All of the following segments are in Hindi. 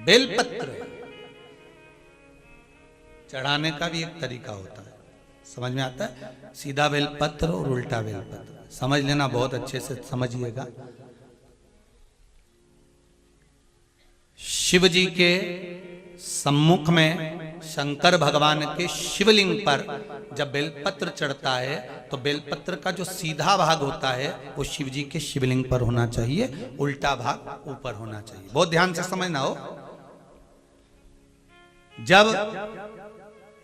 बेलपत्र चढ़ाने का भी एक तरीका होता है, समझ में आता है? सीधा बेलपत्र और उल्टा बेलपत्र समझ लेना, बहुत अच्छे से समझिएगा। शिव जी के सम्मुख में शंकर भगवान के शिवलिंग पर जब बेलपत्र चढ़ता है तो बेलपत्र का जो सीधा भाग होता है वो शिव जी के शिवलिंग पर होना चाहिए, उल्टा भाग ऊपर होना चाहिए। बहुत ध्यान से समझना हो। जब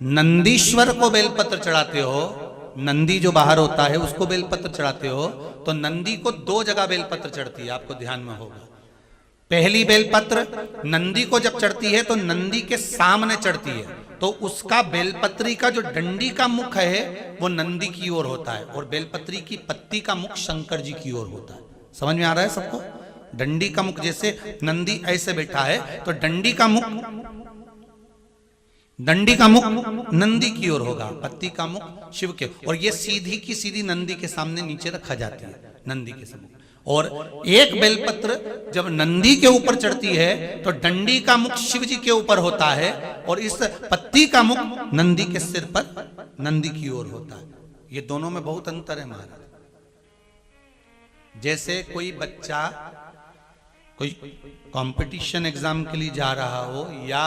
नंदीश्वर को बेलपत्र चढ़ाते हो, नंदी जो बाहर होता है उसको बेलपत्र चढ़ाते हो, तो नंदी को दो जगह बेलपत्र चढ़ती है, आपको ध्यान में होगा। पहली बेलपत्र नंदी को जब चढ़ती है तो नंदी के सामने चढ़ती है, तो उसका बेलपत्री का जो डंडी का मुख है वो नंदी की ओर होता है और बेलपत्री की पत्ती का मुख शंकर जी की ओर होता है। समझ में आ रहा है सबको? डंडी का मुख, जैसे नंदी ऐसे बैठा है तो डंडी का मुख नंदी की ओर होगा, पत्ती का मुख शिव के, और ये सीधी की सीधी नंदी के सामने नीचे रखा जाती है, नंदी के सामने। और एक बेलपत्र जब नंदी के ऊपर चढ़ती है तो डंडी का मुख शिव जी के ऊपर होता है और इस पत्ती का मुख नंदी के सिर पर नंदी की ओर होता है। ये दोनों में बहुत अंतर है महाराज। जैसे कोई बच्चा कोई कंपटीशन एग्जाम के लिए जा रहा हो या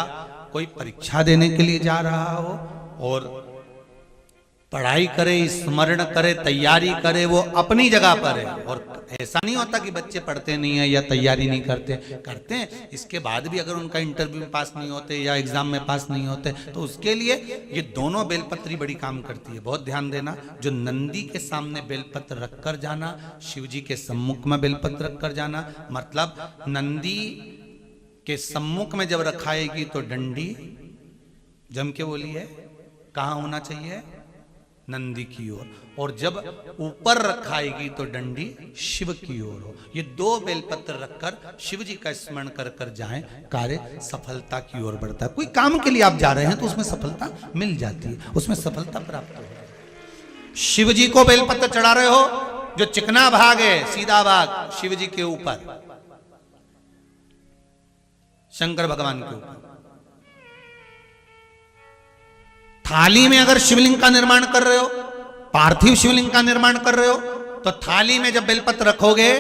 कोई परीक्षा देने के लिए जा रहा हो और पढ़ाई करे, स्मरण करे, तैयारी करे, वो अपनी जगह पर है। और ऐसा नहीं होता कि बच्चे पढ़ते नहीं है या तैयारी नहीं करते हैं। इसके बाद भी अगर उनका इंटरव्यू में पास नहीं होते या एग्जाम में पास नहीं होते तो उसके लिए ये दोनों बेलपत्री बड़ी काम करती है। बहुत ध्यान देना, जो नंदी के सामने बेलपत्र रखकर जाना, शिव जी के सम्मुख में बेलपत्र रखकर जाना, मतलब नंदी के सम्मुख में जब रखाएगी तो डंडी जम के बोली है कहाँ होना चाहिए? नंदी की ओर, और जब ऊपर रखाएगी तो डंडी शिव की ओर हो। ये दो बेलपत्र रखकर शिव जी का स्मरण कर कर जाएं, कार्य सफलता की ओर बढ़ता है। कोई काम के लिए आप जा रहे हैं तो उसमें सफलता मिल जाती है, उसमें सफलता प्राप्त हो। शिव जी को बेलपत्र चढ़ा रहे हो, जो चिकना भाग है, सीधा भाग शिव जी के ऊपर, शंकर भगवान के ऊपर। थाली में अगर शिवलिंग का निर्माण कर रहे हो, पार्थिव शिवलिंग का निर्माण कर रहे हो, तो थाली में जब बेलपत्र रखोगे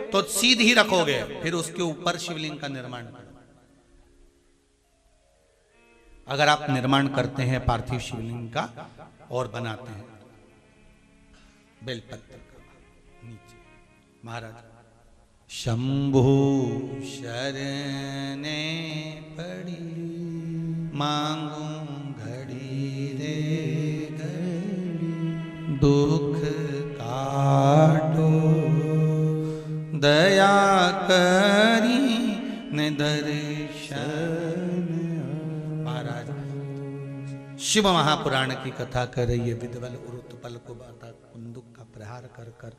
तो सीधी रखोगे, फिर उसके ऊपर शिवलिंग का निर्माण करो। अगर आप निर्माण करते हैं पार्थिव शिवलिंग का और बनाते हैं बेलपत्र का नीचे, महाराज शंभु शरणे पड़ी मांगू घड़ी रे घड़ी, दुख काटो दया करी ने दर्शन। महाराज शिव महापुराण की कथा कर रही है। विदवल उरुतपल को बाता कुंदुक का प्रहार कर कर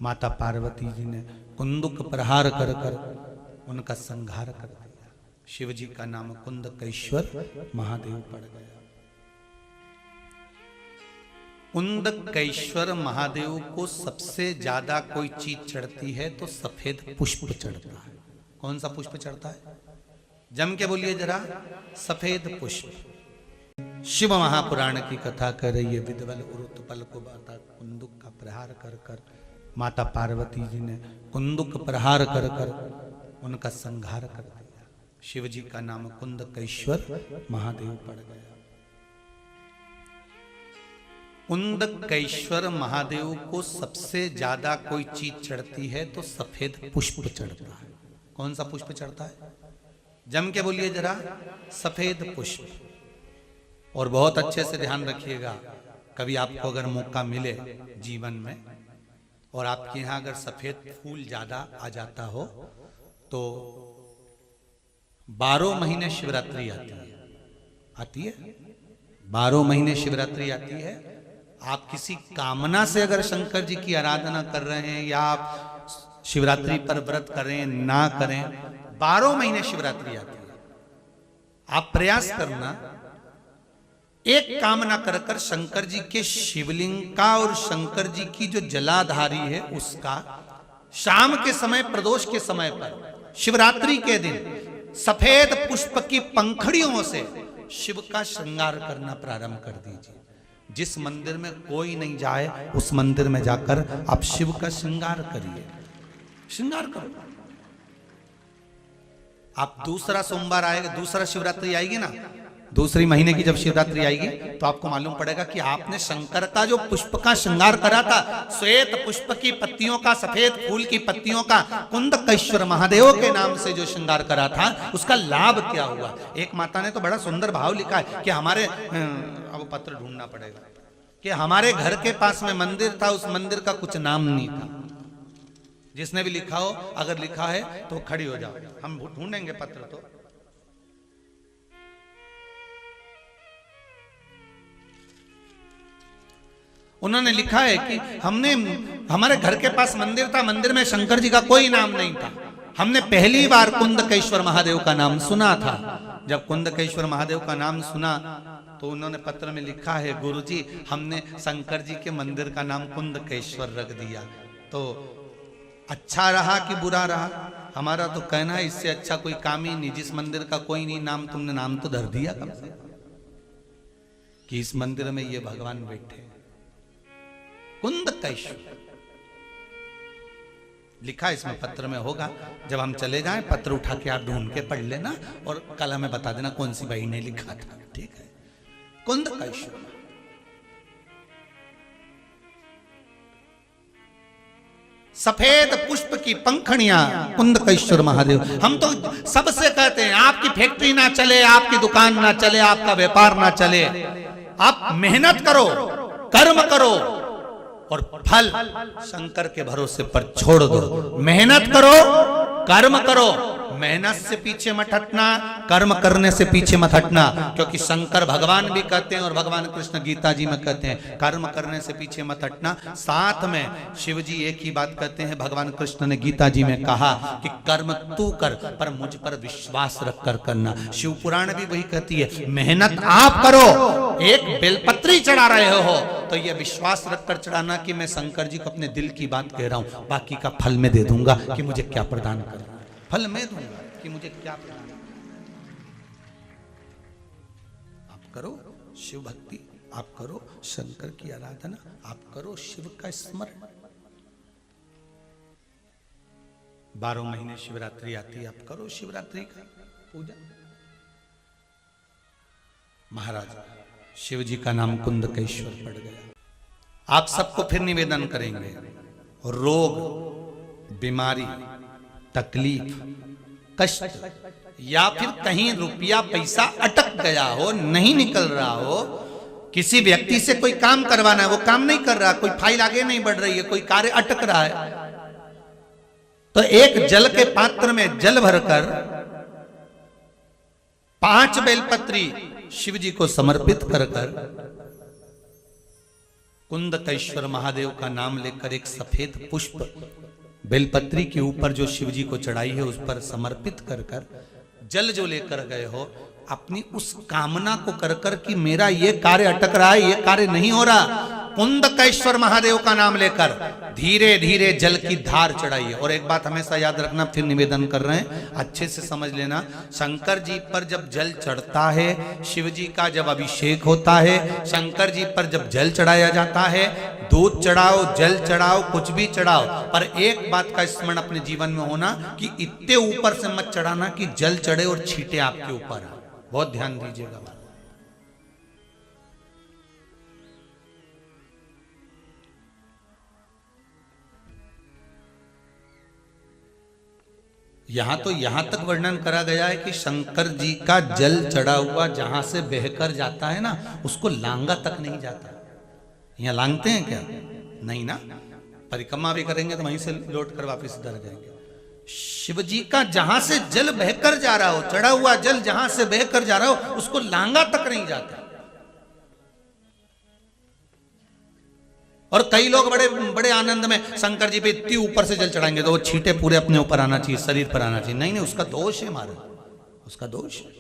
माता पार्वती जी ने कुंदुक प्रहार कर कर उनका संहार कर दिया। शिव जी का नाम कुंदकेश्वर महादेव पड़ गया। कुंदकेश्वर महादेव को सबसे ज्यादा कोई चीज चढ़ती है तो सफेद पुष्प चढ़ता है। कौन सा पुष्प चढ़ता है? जम के बोलिए जरा। सफेद पुष्प। शिव महापुराण की कथा कर रही है। विदवल उरुतपल को बाता कुंदुक का प्रहार कर कर माता पार्वती जी ने कुंदुक प्रहार कर कर उनका संहार कर दिया। शिव जी का नाम कुंदकेश्वर महादेव पड़ गया। कुंदकेश्वर महादेव को सबसे ज्यादा कोई चीज चढ़ती है तो सफेद पुष्प चढ़ता है। कौन सा पुष्प चढ़ता है? जम के बोलिए जरा। सफेद पुष्प। और बहुत अच्छे से ध्यान रखिएगा, कभी आपको अगर मौका मिले जीवन में और आपके यहाँ अगर सफेद फूल ज्यादा आ जाता हो तो 12 महीने शिवरात्रि आती है 12 महीने शिवरात्रि आती है। आप किसी कामना से अगर शंकर जी की आराधना कर रहे हैं या आप शिवरात्रि पर व्रत करें ना करें, 12 महीने शिवरात्रि आती है। आप प्रयास करना, एक कामना कर कर शंकर जी के शिवलिंग का और शंकर जी की जो जलाधारी है उसका शाम के समय, प्रदोष के समय पर, शिवरात्रि के दिन सफेद पुष्प की पंखड़ियों से शिव का श्रृंगार करना प्रारंभ कर दीजिए। जिस मंदिर में कोई नहीं जाए उस मंदिर में जाकर आप शिव का श्रृंगार करिए, श्रृंगार करो। आप दूसरा सोमवार आएगा, दूसरा शिवरात्रि आएगी ना, दूसरी महीने की जब शिवरात्रि आएगी तो आपको मालूम पड़ेगा कि आपने शंकर का जो पुष्प का श्रृंगार करा था, श्वेत पुष्प की पत्तियों का, सफेद फूल की पत्तियों का, कुंदकेश्वर महादेव के नाम से जो श्रृंगार करा था, उसका लाभ क्या हुआ। एक माता ने तो बड़ा सुंदर भाव लिखा है कि हमारे, अब पत्र ढूंढना पड़ेगा, कि हमारे घर के पास में मंदिर था, उस मंदिर का कुछ नाम नहीं था। जिसने भी लिखा हो, अगर लिखा है तो खड़ी हो जाओ, हम ढूंढेंगे पत्र। तो उन्होंने लिखा है कि हमारे घर के पास मंदिर था, मंदिर में शंकर जी का कोई नाम नहीं था। हमने पहली बार कुंदकेश्वर महादेव का नाम सुना था। जब कुंदकेश्वर महादेव का नाम सुना तो उन्होंने पत्र में लिखा है, गुरुजी हमने शंकर जी के मंदिर का नाम कुंदकेश्वर रख दिया। तो अच्छा रहा कि बुरा रहा, हमारा तो कहना है इससे अच्छा कोई काम ही नहीं। जिस मंदिर का कोई नहीं नाम, तुमने नाम तो धर दिया कम से कि इस मंदिर में ये भगवान बैठे, कुंदकेश्वर लिखा इसमें पत्र में होगा। जब हम चले जाएं पत्र उठा के आप ढूंढ के पढ़ लेना और कल हमें बता देना कौन सी बहन ने लिखा था, ठीक है। कुंदकेश्वर, सफेद पुष्प की पंखड़ियां, कुंदकेश्वर महादेव। हम तो सबसे कहते हैं आपकी फैक्ट्री ना चले, आपकी दुकान ना चले, आपका व्यापार ना चले, आप मेहनत करो, कर्म करो और फल शंकर के भरोसे पर छोड़ दो। मेहनत करो, कर्म करो, मेहनत से पीछे मत हटना, कर्म करने से पीछे मत हटना, क्योंकि शंकर भगवान भी कहते हैं और भगवान कृष्ण गीता जी में कहते हैं कर्म करने से पीछे मत हटना। साथ में शिव जी एक ही बात कहते हैं, भगवान कृष्ण ने गीता जी में कहा कि कर्म तू कर पर मुझ पर विश्वास रख कर करना। शिव पुराण भी वही कहती है, मेहनत आप करो। एक बेलपत्री चढ़ा रहे हो तो यह विश्वास रखकर चढ़ाना कि मैं शंकर जी को अपने दिल की बात कह रहा हूं, बाकी का फल मैं दे दूंगा कि मुझे क्या प्रदान कर, फल मैं दूंगा कि मुझे क्या प्रदान। आप करो शिव भक्ति, आप करो शंकर की आराधना, आप करो शिव का स्मरण। 12 महीने शिवरात्रि आती है, आप करो शिवरात्रि का पूजा। महाराज शिव जी का नाम कुंदकेश्वर पड़ गया। आप सबको फिर निवेदन करेंगे, रोग, बीमारी, तकलीफ, कष्ट या फिर कहीं रुपया पैसा अटक गया हो, नहीं निकल रहा हो, किसी व्यक्ति से कोई काम करवाना है वो काम नहीं कर रहा, कोई फाइल आगे नहीं बढ़ रही है, कोई कार्य अटक रहा है, तो एक जल के पात्र में जल भरकर 5 बेलपत्री शिव जी को समर्पित कर कुंदकेश्वर महादेव का नाम लेकर एक सफेद पुष्प बेलपत्री के ऊपर जो शिव जी को चढ़ाई है उस पर समर्पित कर जल जो लेकर गए हो, अपनी उस कामना को कर कि मेरा ये कार्य अटक रहा है, ये कार्य नहीं हो रहा, कुंदकेश्वर महादेव का नाम लेकर धीरे धीरे जल की धार चढ़ाइए। और एक बात हमेशा याद रखना, फिर निवेदन कर रहे हैं, अच्छे से समझ लेना, शंकर जी पर जब जल चढ़ता है, शिव जी का जब अभिषेक होता है, शंकर जी पर जब जल चढ़ाया जाता है, दूध चढ़ाओ, जल चढ़ाओ, कुछ भी चढ़ाओ, पर एक बात का स्मरण अपने जीवन में होना कि इतने ऊपर से मत चढ़ाना कि जल चढ़े और छींटे आपके ऊपर। बहुत ध्यान दीजिएगा। यहां तो यहां तक वर्णन करा गया है कि शंकर जी का जल चढ़ा हुआ जहां से बहकर जाता है ना, उसको लांगा तक नहीं जाता। यहां लांगते हैं क्या? नहीं ना, परिक्रमा भी करेंगे तो वहीं से लौट कर वापिस इधर जाएंगे। शिव जी का जहां से जल बहकर जा रहा हो, चढ़ा हुआ जल जहां से बहकर जा रहा हो, उसको लांगा तक नहीं जाता। और कई लोग बड़े बड़े आनंद में शंकर जी पे इतनी ऊपर से जल चढ़ाएंगे तो वो छींटे पूरे अपने ऊपर आना चाहिए, शरीर पर आना चाहिए। नहीं नहीं, उसका दोष है हमारा, उसका दोष है।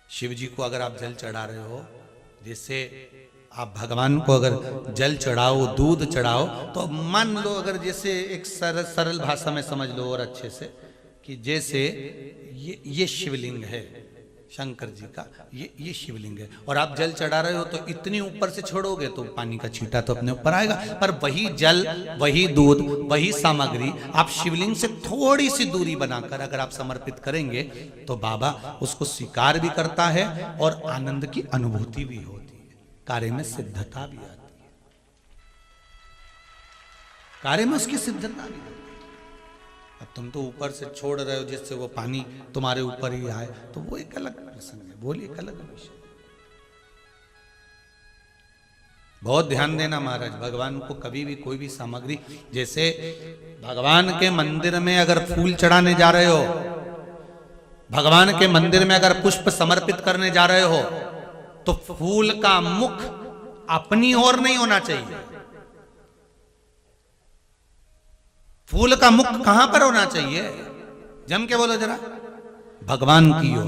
शिव जी को अगर आप जल चढ़ा रहे हो, जैसे आप भगवान को अगर जल चढ़ाओ, दूध चढ़ाओ, तो मान लो अगर जैसे एक सरल भाषा में समझ लो और अच्छे से, कि जैसे ये शिवलिंग है शंकर जी का, ये शिवलिंग है, और आप जल चढ़ा रहे हो तो इतनी ऊपर से छोड़ोगे तो पानी का छींटा तो अपने ऊपर आएगा, पर वही जल, वही दूध, वही सामग्री आप शिवलिंग से थोड़ी सी दूरी बनाकर अगर आप समर्पित करेंगे तो बाबा उसको स्वीकार भी करता है और आनंद की अनुभूति भी होती है, कार्य में सिद्धता भी आती है, कार्य में उसकी सिद्धता भी होती है। अब तुम तो ऊपर से छोड़ रहे हो जिससे वो पानी तुम्हारे ऊपर ही आए, तो वो एक अलग प्रसंग है, बोलिए एक अलग विषय। बहुत ध्यान देना महाराज, भगवान को कभी भी कोई भी सामग्री, जैसे भगवान के मंदिर में अगर फूल चढ़ाने जा रहे हो, भगवान के मंदिर में अगर पुष्प समर्पित करने जा रहे हो, तो फूल का मुख अपनी ओर नहीं होना चाहिए। फूल का मुख कहां पर होना चाहिए? जम के बोलो जरा, भगवान की ओर।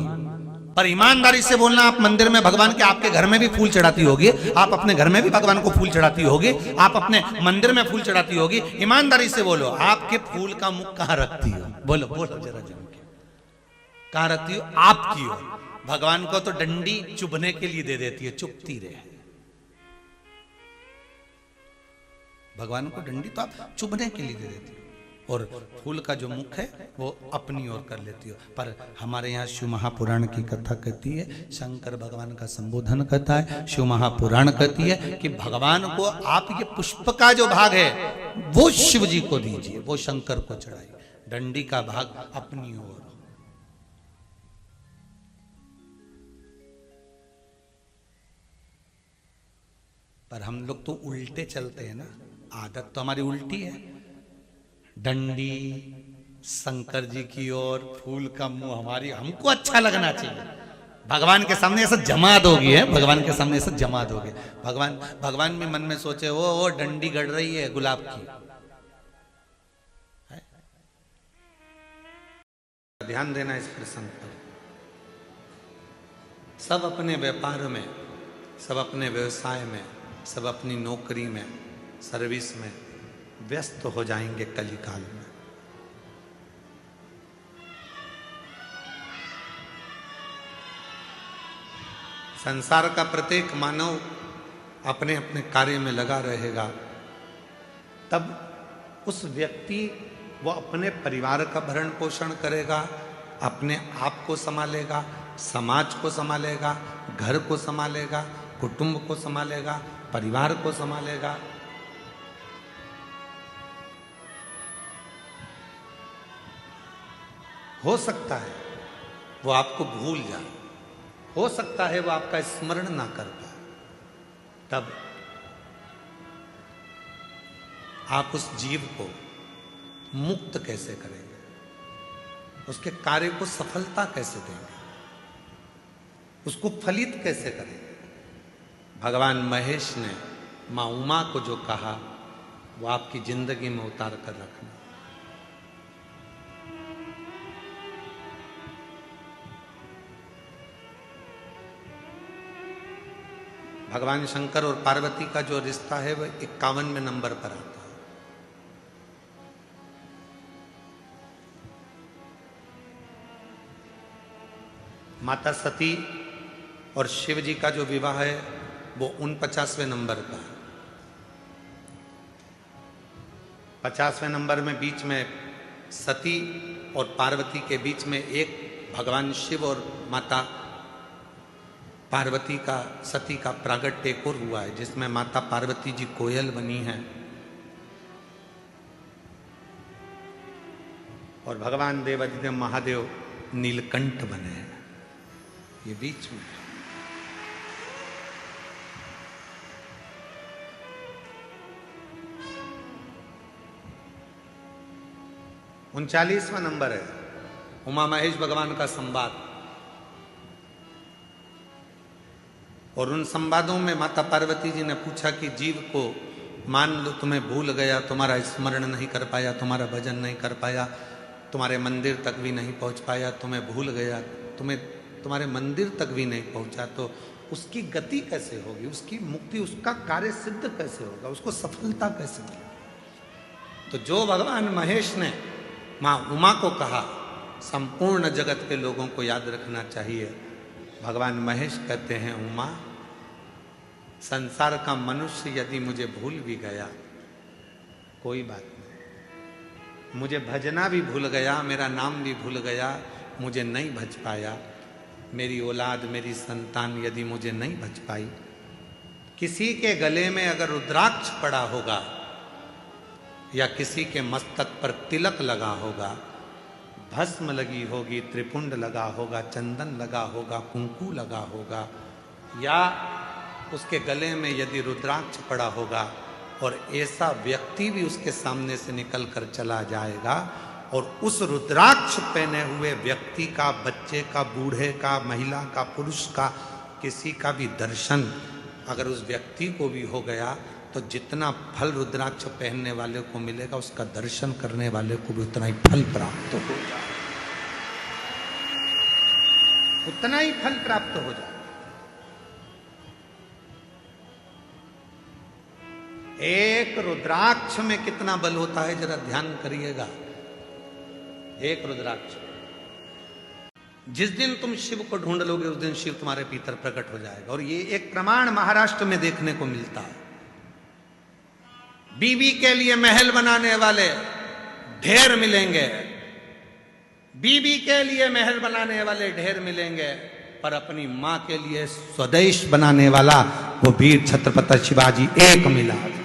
पर ईमानदारी से बोलना, आप मंदिर में भगवान के, आपके घर में भी फूल चढ़ाती होगी, आप अपने घर में भी भगवान को फूल चढ़ाती होगी, आप अपने मंदिर में फूल चढ़ाती होगी, ईमानदारी से बोलो, आपके फूल का मुख कहां रखती हो? बोलो बोलो जरा जम के, कहां रखती हो? आपकी ओर। भगवान को तो डंडी चुभने के लिए दे देती है, चुभती रहे। भगवान को डंडी तो आप चुभने के लिए दे देती हो, और फूल का जो मुख है वो अपनी ओर कर लेती हो। पर हमारे यहाँ शिव महापुराण की कथा कहती है, शंकर भगवान का संबोधन करता है, शिव महापुराण कहती है कि भगवान को आप ये पुष्प का जो भाग है वो शिव जी को दीजिए, वो शंकर को चढ़ाइए, डंडी का भाग अपनी ओर। पर हम लोग तो उल्टे चलते हैं ना, आदत तो हमारी उल्टी है, डंडी शंकर जी की ओर, फूल का मुंह हमारी, हमको अच्छा लगना चाहिए। भगवान के सामने ऐसा जमात होगी है, भगवान के सामने ऐसा जमात होगी। भगवान भी मन में सोचे वो डंडी गड़ रही है गुलाब की। ध्यान देना इस प्रसंग पर। सब अपने व्यापार में, सब अपने व्यवसाय में, सब अपनी नौकरी में, सर्विस में व्यस्त हो जाएंगे कली काल में। संसार का प्रत्येक मानव अपने अपने कार्य में लगा रहेगा, तब उस व्यक्ति वो अपने परिवार का भरण पोषण करेगा, अपने आप को संभालेगा, समाज को संभालेगा, घर को संभालेगा, कुटुंब को संभालेगा, परिवार को संभालेगा। हो सकता है वो आपको भूल जाए, हो सकता है वो आपका स्मरण ना कर पाए, तब आप उस जीव को मुक्त कैसे करेंगे, उसके कार्य को सफलता कैसे देंगे, उसको फलित कैसे करेंगे? भगवान महेश ने मां उमा को जो कहा वो आपकी जिंदगी में उतार कर रखना। भगवान शंकर और पार्वती का जो रिश्ता है वह 51वें नंबर पर आता है। माता सती और शिव जी का जो विवाह है वो 49वें नंबर का है। 50वें नंबर में बीच में सती और पार्वती के बीच में एक भगवान शिव और माता पार्वती का, सती का प्रागट्य एक और हुआ है, जिसमें माता पार्वती जी कोयल बनी हैं और भगवान देवाधिदेव महादेव नीलकंठ बने हैं। ये बीच में 39वां नंबर है उमा महेश भगवान का संवाद, और उन संवादों में माता पार्वती जी ने पूछा कि जीव को मान लो तुम्हें भूल गया, तुम्हारा स्मरण नहीं कर पाया, तुम्हारा भजन नहीं कर पाया, तुम्हारे मंदिर तक भी नहीं पहुंच पाया, तुम्हें भूल गया, तुम्हारे मंदिर तक भी नहीं पहुंचा, तो उसकी गति कैसे होगी, उसकी मुक्ति, उसका कार्य सिद्ध कैसे होगा, उसको सफलता कैसे मिलेगी। तो जो भगवान महेश ने मां उमा को कहा, संपूर्ण जगत के लोगों को याद रखना चाहिए। भगवान महेश कहते हैं, उमा, संसार का मनुष्य यदि मुझे भूल भी गया कोई बात नहीं, मुझे भजना भी भूल गया, मेरा नाम भी भूल गया, मुझे नहीं भज पाया, मेरी औलाद, मेरी संतान यदि मुझे नहीं भज पाई, किसी के गले में अगर रुद्राक्ष पड़ा होगा या किसी के मस्तक पर तिलक लगा होगा, भस्म लगी होगी, त्रिपुंड लगा होगा, चंदन लगा होगा, कुंकू लगा होगा, या उसके गले में यदि रुद्राक्ष पड़ा होगा और ऐसा व्यक्ति भी उसके सामने से निकल कर चला जाएगा और उस रुद्राक्ष पहने हुए व्यक्ति का, बच्चे का, बूढ़े का, महिला का, पुरुष का, किसी का भी दर्शन अगर उस व्यक्ति को भी हो गया तो जितना फल रुद्राक्ष पहनने वाले को मिलेगा, उसका दर्शन करने वाले को भी उतना ही फल प्राप्त हो जाए, उतना ही फल प्राप्त हो जाए। एक रुद्राक्ष में कितना बल होता है जरा ध्यान करिएगा। एक रुद्राक्ष, जिस दिन तुम शिव को ढूंढ लोगे उस दिन शिव तुम्हारे भीतर प्रकट हो जाएगा। और ये एक प्रमाण महाराष्ट्र में देखने को मिलता है। बीबी के लिए महल बनाने वाले ढेर मिलेंगे, बीबी के लिए महल बनाने वाले ढेर मिलेंगे, पर अपनी मां के लिए स्वदेश बनाने वाला वो वीर छत्रपति शिवाजी एक मिला था।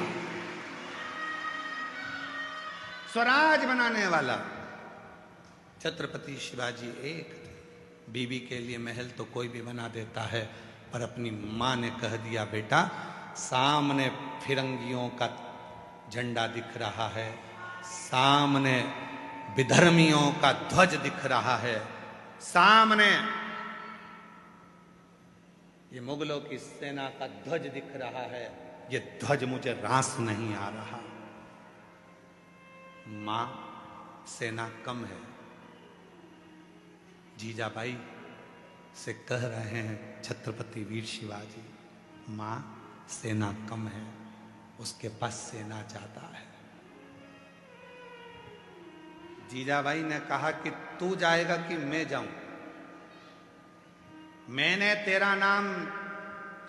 स्वराज बनाने वाला छत्रपति शिवाजी एक थे। बीबी के लिए महल तो कोई भी बना देता है, पर अपनी मां ने कह दिया, बेटा सामने फिरंगियों का झंडा दिख रहा है, सामने विधर्मियों का ध्वज दिख रहा है, सामने ये मुगलों की सेना का ध्वज दिख रहा है, ये ध्वज मुझे रास नहीं आ रहा। मां, सेना कम है। जीजाबाई से कह रहे हैं छत्रपति वीर शिवाजी, मां सेना कम है, उसके पास सेना ज्यादा है। जीजाबाई ने कहा कि तू जाएगा कि मैं जाऊं? मैंने तेरा नाम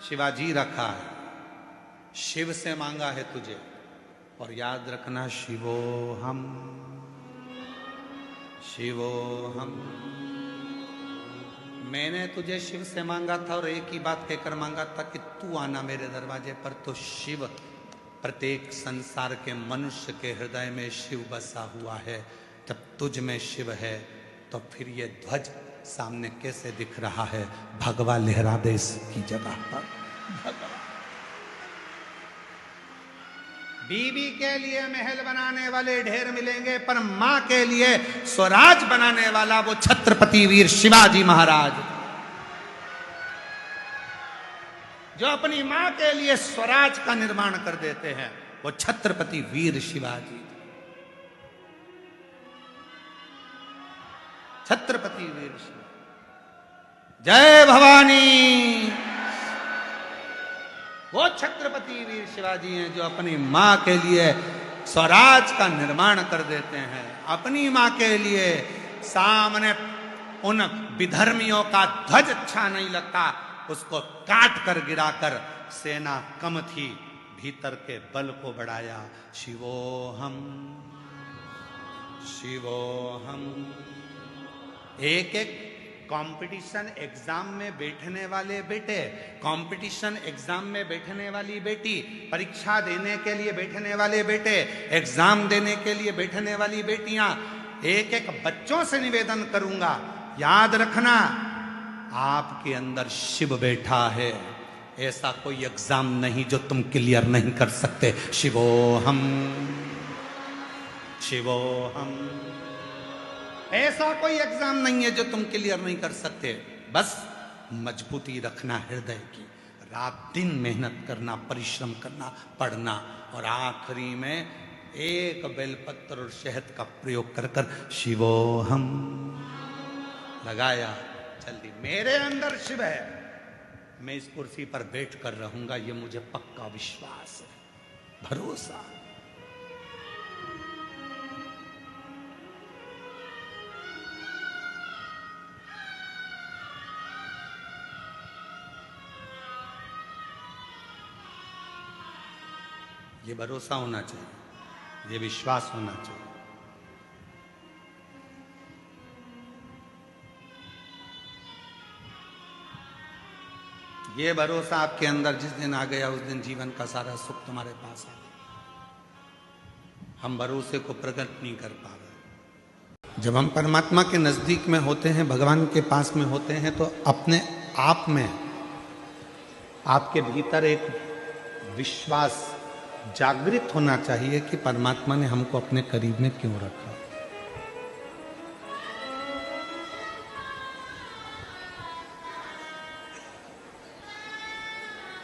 शिवाजी रखा है, शिव से मांगा है तुझे, और याद रखना शिवोहम शिवोहम। मैंने तुझे शिव से मांगा था और एक ही बात कहकर मांगा था कि तू आना मेरे दरवाजे पर। तो शिव, प्रत्येक संसार के मनुष्य के हृदय में शिव बसा हुआ है। जब तुझ में शिव है तो फिर ये ध्वज सामने कैसे दिख रहा है? भगवा लहरा दे इसकी जगह पर। भगवा बीबी के लिए महल बनाने वाले ढेर मिलेंगे, पर मां के लिए स्वराज बनाने वाला वो छत्रपति वीर शिवाजी महाराज, जो अपनी मां के लिए स्वराज का निर्माण कर देते हैं, वो छत्रपति वीर शिवाजी, छत्रपति वीर शिवाजी। जय भवानी। वो छत्रपति वीर शिवाजी हैं जो अपनी मां के लिए स्वराज का निर्माण कर देते हैं। अपनी मां के लिए सामने उन विधर्मियों का ध्वज अच्छा नहीं लगता, उसको काट कर गिराकर, सेना कम थी, भीतर के बल को बढ़ाया। शिवोहम शिवोहम। एक एक कंपटीशन एग्जाम में बैठने वाले बेटे, कंपटीशन एग्जाम में बैठने वाली बेटी, परीक्षा देने के लिए बैठने वाले बेटे, एग्जाम देने के लिए बैठने वाली बेटियां, एक एक बच्चों से निवेदन करूंगा, याद रखना आपके अंदर शिव बैठा है। ऐसा कोई एग्जाम नहीं जो तुम क्लियर नहीं कर सकते। शिवोहम शिवोहम। ऐसा कोई एग्जाम नहीं है जो तुम क्लियर नहीं कर सकते। बस मजबूती रखना हृदय की, रात दिन मेहनत करना, परिश्रम करना, पढ़ना, और आखिरी में एक बेलपत्र और शहद का प्रयोग कर कर शिवोहम लगाया। जल्दी मेरे अंदर शिव है, मैं इस कुर्सी पर बैठ कर रहूंगा, ये मुझे पक्का विश्वास है, भरोसा। ये भरोसा होना चाहिए, ये विश्वास होना चाहिए। ये भरोसा आपके अंदर जिस दिन आ गया, उस दिन जीवन का सारा सुख तुम्हारे पास आ गया। हम भरोसे को प्रकट नहीं कर पा रहे। जब हम परमात्मा के नजदीक में होते हैं, भगवान के पास में होते हैं, तो अपने आप में, आपके भीतर एक विश्वास जागृत होना चाहिए कि परमात्मा ने हमको अपने करीब में क्यों रखा।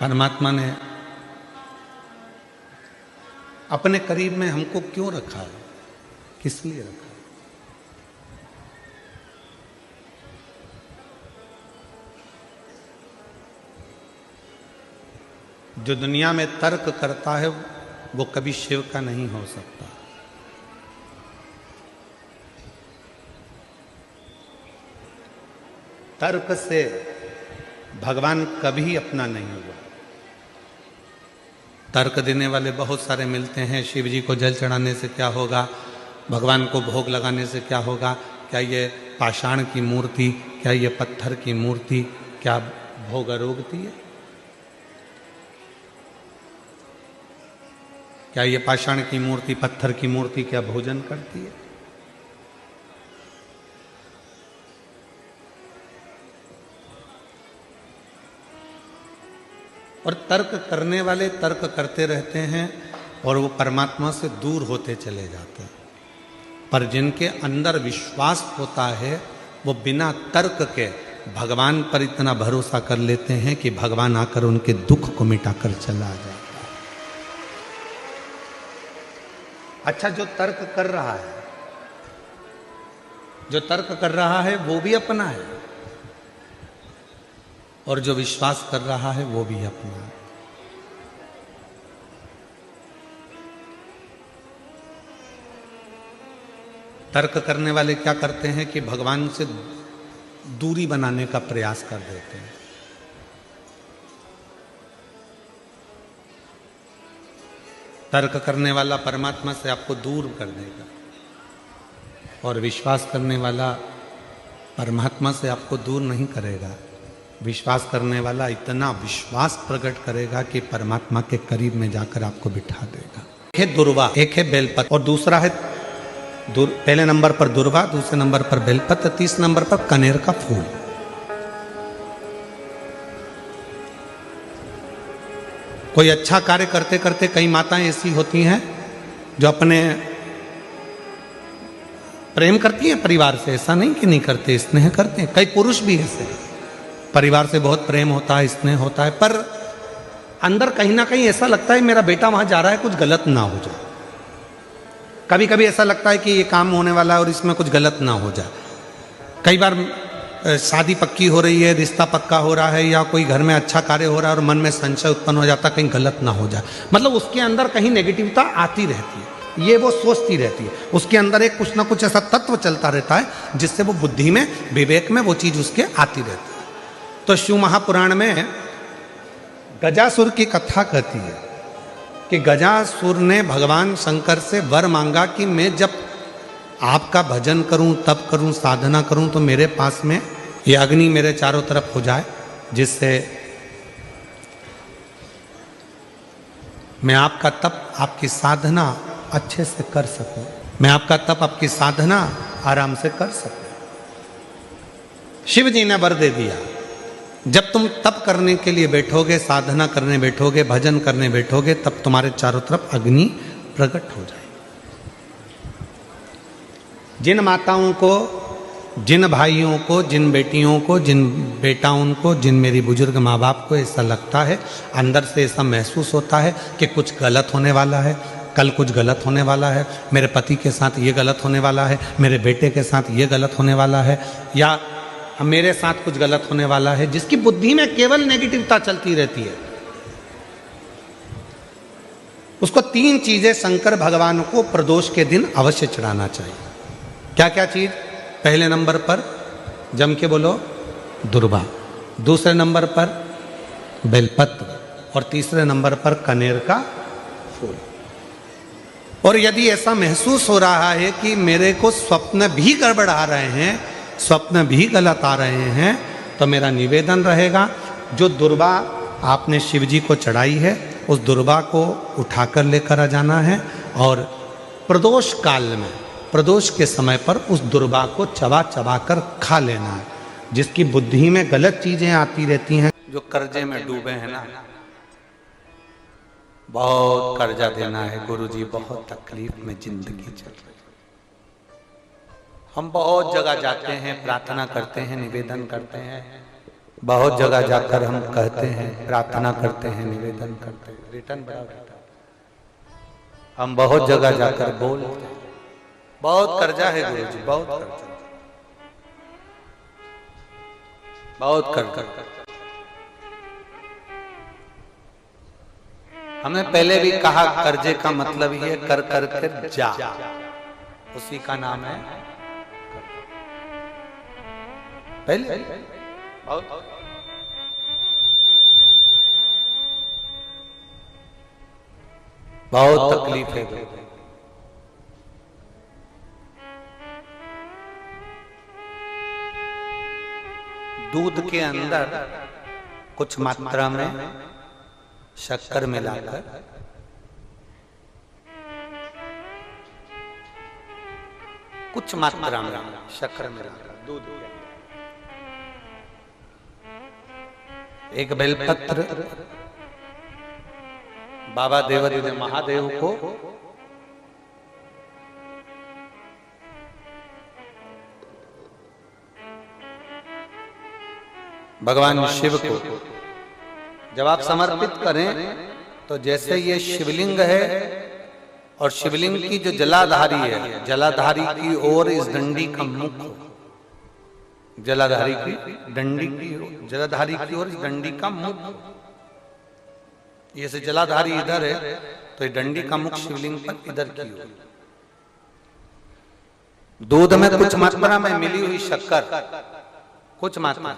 परमात्मा ने अपने करीब में हमको क्यों रखा है, किस लिए रखा है। जो दुनिया में तर्क करता है वो कभी शिव का नहीं हो सकता। तर्क से भगवान कभी अपना नहीं हुआ। तर्क देने वाले बहुत सारे मिलते हैं, शिव जी को जल चढ़ाने से क्या होगा, भगवान को भोग लगाने से क्या होगा, क्या ये पाषाण की मूर्ति, क्या ये पत्थर की मूर्ति क्या भोग रोकती है, क्या ये पाषाण की मूर्ति, पत्थर की मूर्ति क्या भोजन करती है। और तर्क करने वाले तर्क करते रहते हैं और वो परमात्मा से दूर होते चले जाते हैं। पर जिनके अंदर विश्वास होता है वो बिना तर्क के भगवान पर इतना भरोसा कर लेते हैं कि भगवान आकर उनके दुख को मिटाकर चला जाता है। अच्छा, जो तर्क कर रहा है, जो तर्क कर रहा है वो भी अपना है, और जो विश्वास कर रहा है वो भी अपना है। तर्क करने वाले क्या करते हैं कि भगवान से दूरी बनाने का प्रयास कर देते हैं। तर्क करने वाला परमात्मा से आपको दूर कर देगा, और विश्वास करने वाला परमात्मा से आपको दूर नहीं करेगा। विश्वास करने वाला इतना विश्वास प्रकट करेगा कि परमात्मा के करीब में जाकर आपको बिठा देगा। एक है दुर्वा, एक है बेलपत्र, और दूसरा है पहले नंबर पर दुर्वा, दूसरे नंबर पर बेलपत्र, तीसरे नंबर पर कनेर का फूल। कोई अच्छा कार्य करते करते कई माताएं ऐसी होती हैं जो अपने प्रेम करती हैं परिवार से, ऐसा नहीं कि नहीं करते, स्नेह करते हैं। कई पुरुष भी ऐसे, परिवार से बहुत प्रेम होता है, स्नेह होता है, पर अंदर कहीं ना कहीं ऐसा लगता है मेरा बेटा वहां जा रहा है, कुछ गलत ना हो जाए। कभी कभी ऐसा लगता है कि ये काम होने वाला है और इसमें कुछ गलत ना हो जाए। कई बार शादी पक्की हो रही है, रिश्ता पक्का हो रहा है, या कोई घर में अच्छा कार्य हो रहा है और मन में संशय उत्पन्न हो जाता है कहीं गलत ना हो जाए। मतलब उसके अंदर कहीं नेगेटिविटी आती रहती है, ये वो सोचती रहती है। उसके अंदर एक कुछ ना कुछ ऐसा तत्व चलता रहता है जिससे वो बुद्धि में, विवेक में वो चीज उसके आती रहती है। तो शिव महापुराण में गजासुर की कथा कहती है कि गजासुर ने भगवान शंकर से वर मांगा कि मैं जब आपका भजन करूं, तप करूं, साधना करूं, तो मेरे पास में ये अग्नि मेरे चारों तरफ हो जाए, जिससे मैं आपका तप, आपकी साधना अच्छे से कर सकूं, मैं आपका तप, आपकी साधना आराम से कर सकूं। शिव जी ने वर दे दिया, जब तुम तप करने के लिए बैठोगे, साधना करने बैठोगे, भजन करने बैठोगे, तब तुम्हारे चारों तरफ अग्नि प्रकट हो जाए। जिन माताओं को, जिन भाइयों को, जिन बेटियों को, जिन बेटाओं को, जिन मेरी बुजुर्ग माँ बाप को ऐसा लगता है, अंदर से ऐसा महसूस होता है कि कुछ गलत होने वाला है, कल कुछ गलत होने वाला है, मेरे पति के साथ ये गलत होने वाला है, मेरे बेटे के साथ ये गलत होने वाला है, या अब मेरे साथ कुछ गलत होने वाला है, जिसकी बुद्धि में केवल नेगेटिवता चलती रहती है, उसको 3 चीजें शंकर भगवान को प्रदोष के दिन अवश्य चढ़ाना चाहिए। क्या क्या चीज? पहले नंबर पर जम के बोलो दुर्वा, दूसरे नंबर पर बेलपत्र, और तीसरे नंबर पर कनेर का फूल। और यदि ऐसा महसूस हो रहा है कि मेरे को स्वप्न भी गड़बड़ा रहे हैं, स्वप्न भी गलत आ रहे हैं, तो मेरा निवेदन रहेगा, जो दुर्वा आपने शिव जी को चढ़ाई है उस दुर्वा को उठाकर लेकर आ जाना है, और प्रदोष काल में, प्रदोष के समय पर उस दुर्वा को चबा चबा कर खा लेना है। जिसकी बुद्धि में गलत चीजें आती रहती हैं, जो कर्जे में डूबे हैं ना, बहुत कर्जा देना है गुरुजी, बहुत तकलीफ में जिंदगी चल रही है। हम बहुत जगह जाते हैं, प्रार्थना करते हैं, निवेदन करते हैं, बहुत जगह जाकर हम कहते हैं, प्रार्थना करते हैं, निवेदन करते हैं, रिटर्न बराबर हम बहुत जगह जाकर बोलते हैं, बहुत कर्जा है गुरुजी, बहुत कर्जा, बहुत कर्जा। हमने पहले भी कहा, कर्जे का मतलब ही है कर कर कर जा, उसी का नाम है पहले। बहुत तकलीफ है। दूध के अंदर कुछ मात्रा में शक्कर मिलाकर कुछ मात्रा में शक्कर मिलाकर दूध के अंदर एक बेलपत्र बाबा देवादिदेव महादेव को भगवान शिव को जब आप समर्पित करें, तो जैसे ये शिवलिंग है और शिवलिंग की जो जलाधारी है, जलाधारी की ओर इस डंडी का मुख हो, जलाधारी की डंडी की, जलाधारी की ओर इस डंडी का मुख हो। ये से जलाधारी इधर है, तो ये डंडी का मुख शिवलिंग पर इधर की ओर। दूध में कुछ मात्रा में मिली हुई शक्कर, कुछ मात्रा।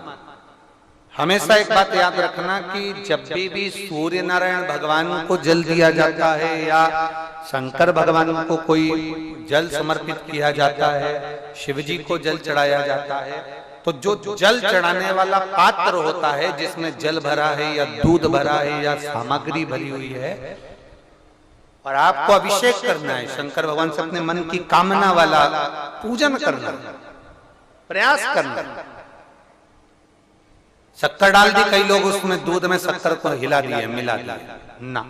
हमेशा एक बात याद रखना कि जब भी सूर्य नारायण भगवान को जल दिया जाता है या शंकर भगवान को कोई जल समर्पित किया जाता है, शिव जी को जल चढ़ाया जाता है, तो जो जल चढ़ाने वाला पात्र होता है जिसमें जल भरा है या दूध भरा है या सामग्री भरी हुई है, और आपको अभिषेक करना है, शंकर भगवान से अपने मन की कामना वाला पूजन करना, प्रयास करना। शक्कर डाल दी, कई लोग उसमें दूध में शक्कर को हिला दिए, मिला दिया ना,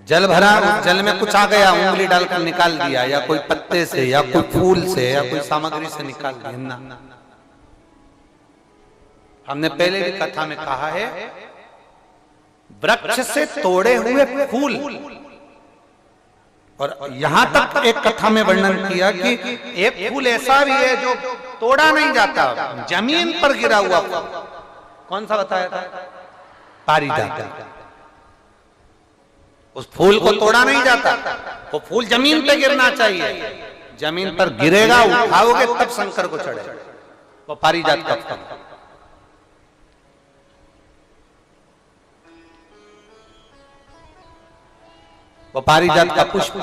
जल भरा, जल में कुछ आ गया, उंगली डालकर निकाल दिया, या कोई पत्ते से या कोई फूल से या कोई सामग्री से निकाल दिया ना। हमने पहले भी कथा में कहा है, वृक्ष से तोड़े हुए फूल, और यहां तक एक कथा में वर्णन किया कि एक फूल ऐसा भी है जो तोड़ा नहीं जाता, जमीन पर गिरा हुआ फूल। कौन सा बताया था? पारिजात। उस फूल को तोड़ा नहीं जाता, वो फूल जमीन पे गिरना चाहिए, जमीन पर गिरेगा, उठाओगे तब शंकर को चढ़ेगा। वो पारिजात का फूल। वो पारिजात का पुष्प,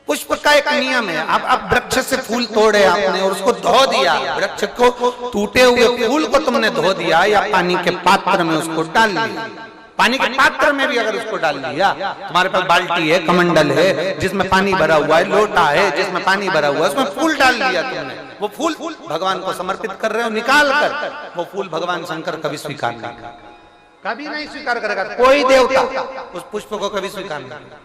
पुष्प का एक नियम है। अब वृक्ष से फूल तोड़े आपने और उसको धो दिया, वृक्ष को, टूटे हुए फूल को तुमने धो दिया या पानी के पात्र में उसको डाल दिया। पानी के पात्र में भी अगर उसको डाल दिया, तुम्हारे पास बाल्टी है, कमंडल है जिसमें पानी भरा हुआ है, लोटा है जिसमें पानी भरा हुआ है, उसमें फूल डाल दिया तुमने, वो फूल भगवान को समर्पित कर रहे हो, निकाल कर वो फूल भगवान शंकर कभी स्वीकार नहीं करेगा, कभी नहीं स्वीकार करेगा। कोई देवता उस पुष्प को कभी स्वीकार नहीं करेगा।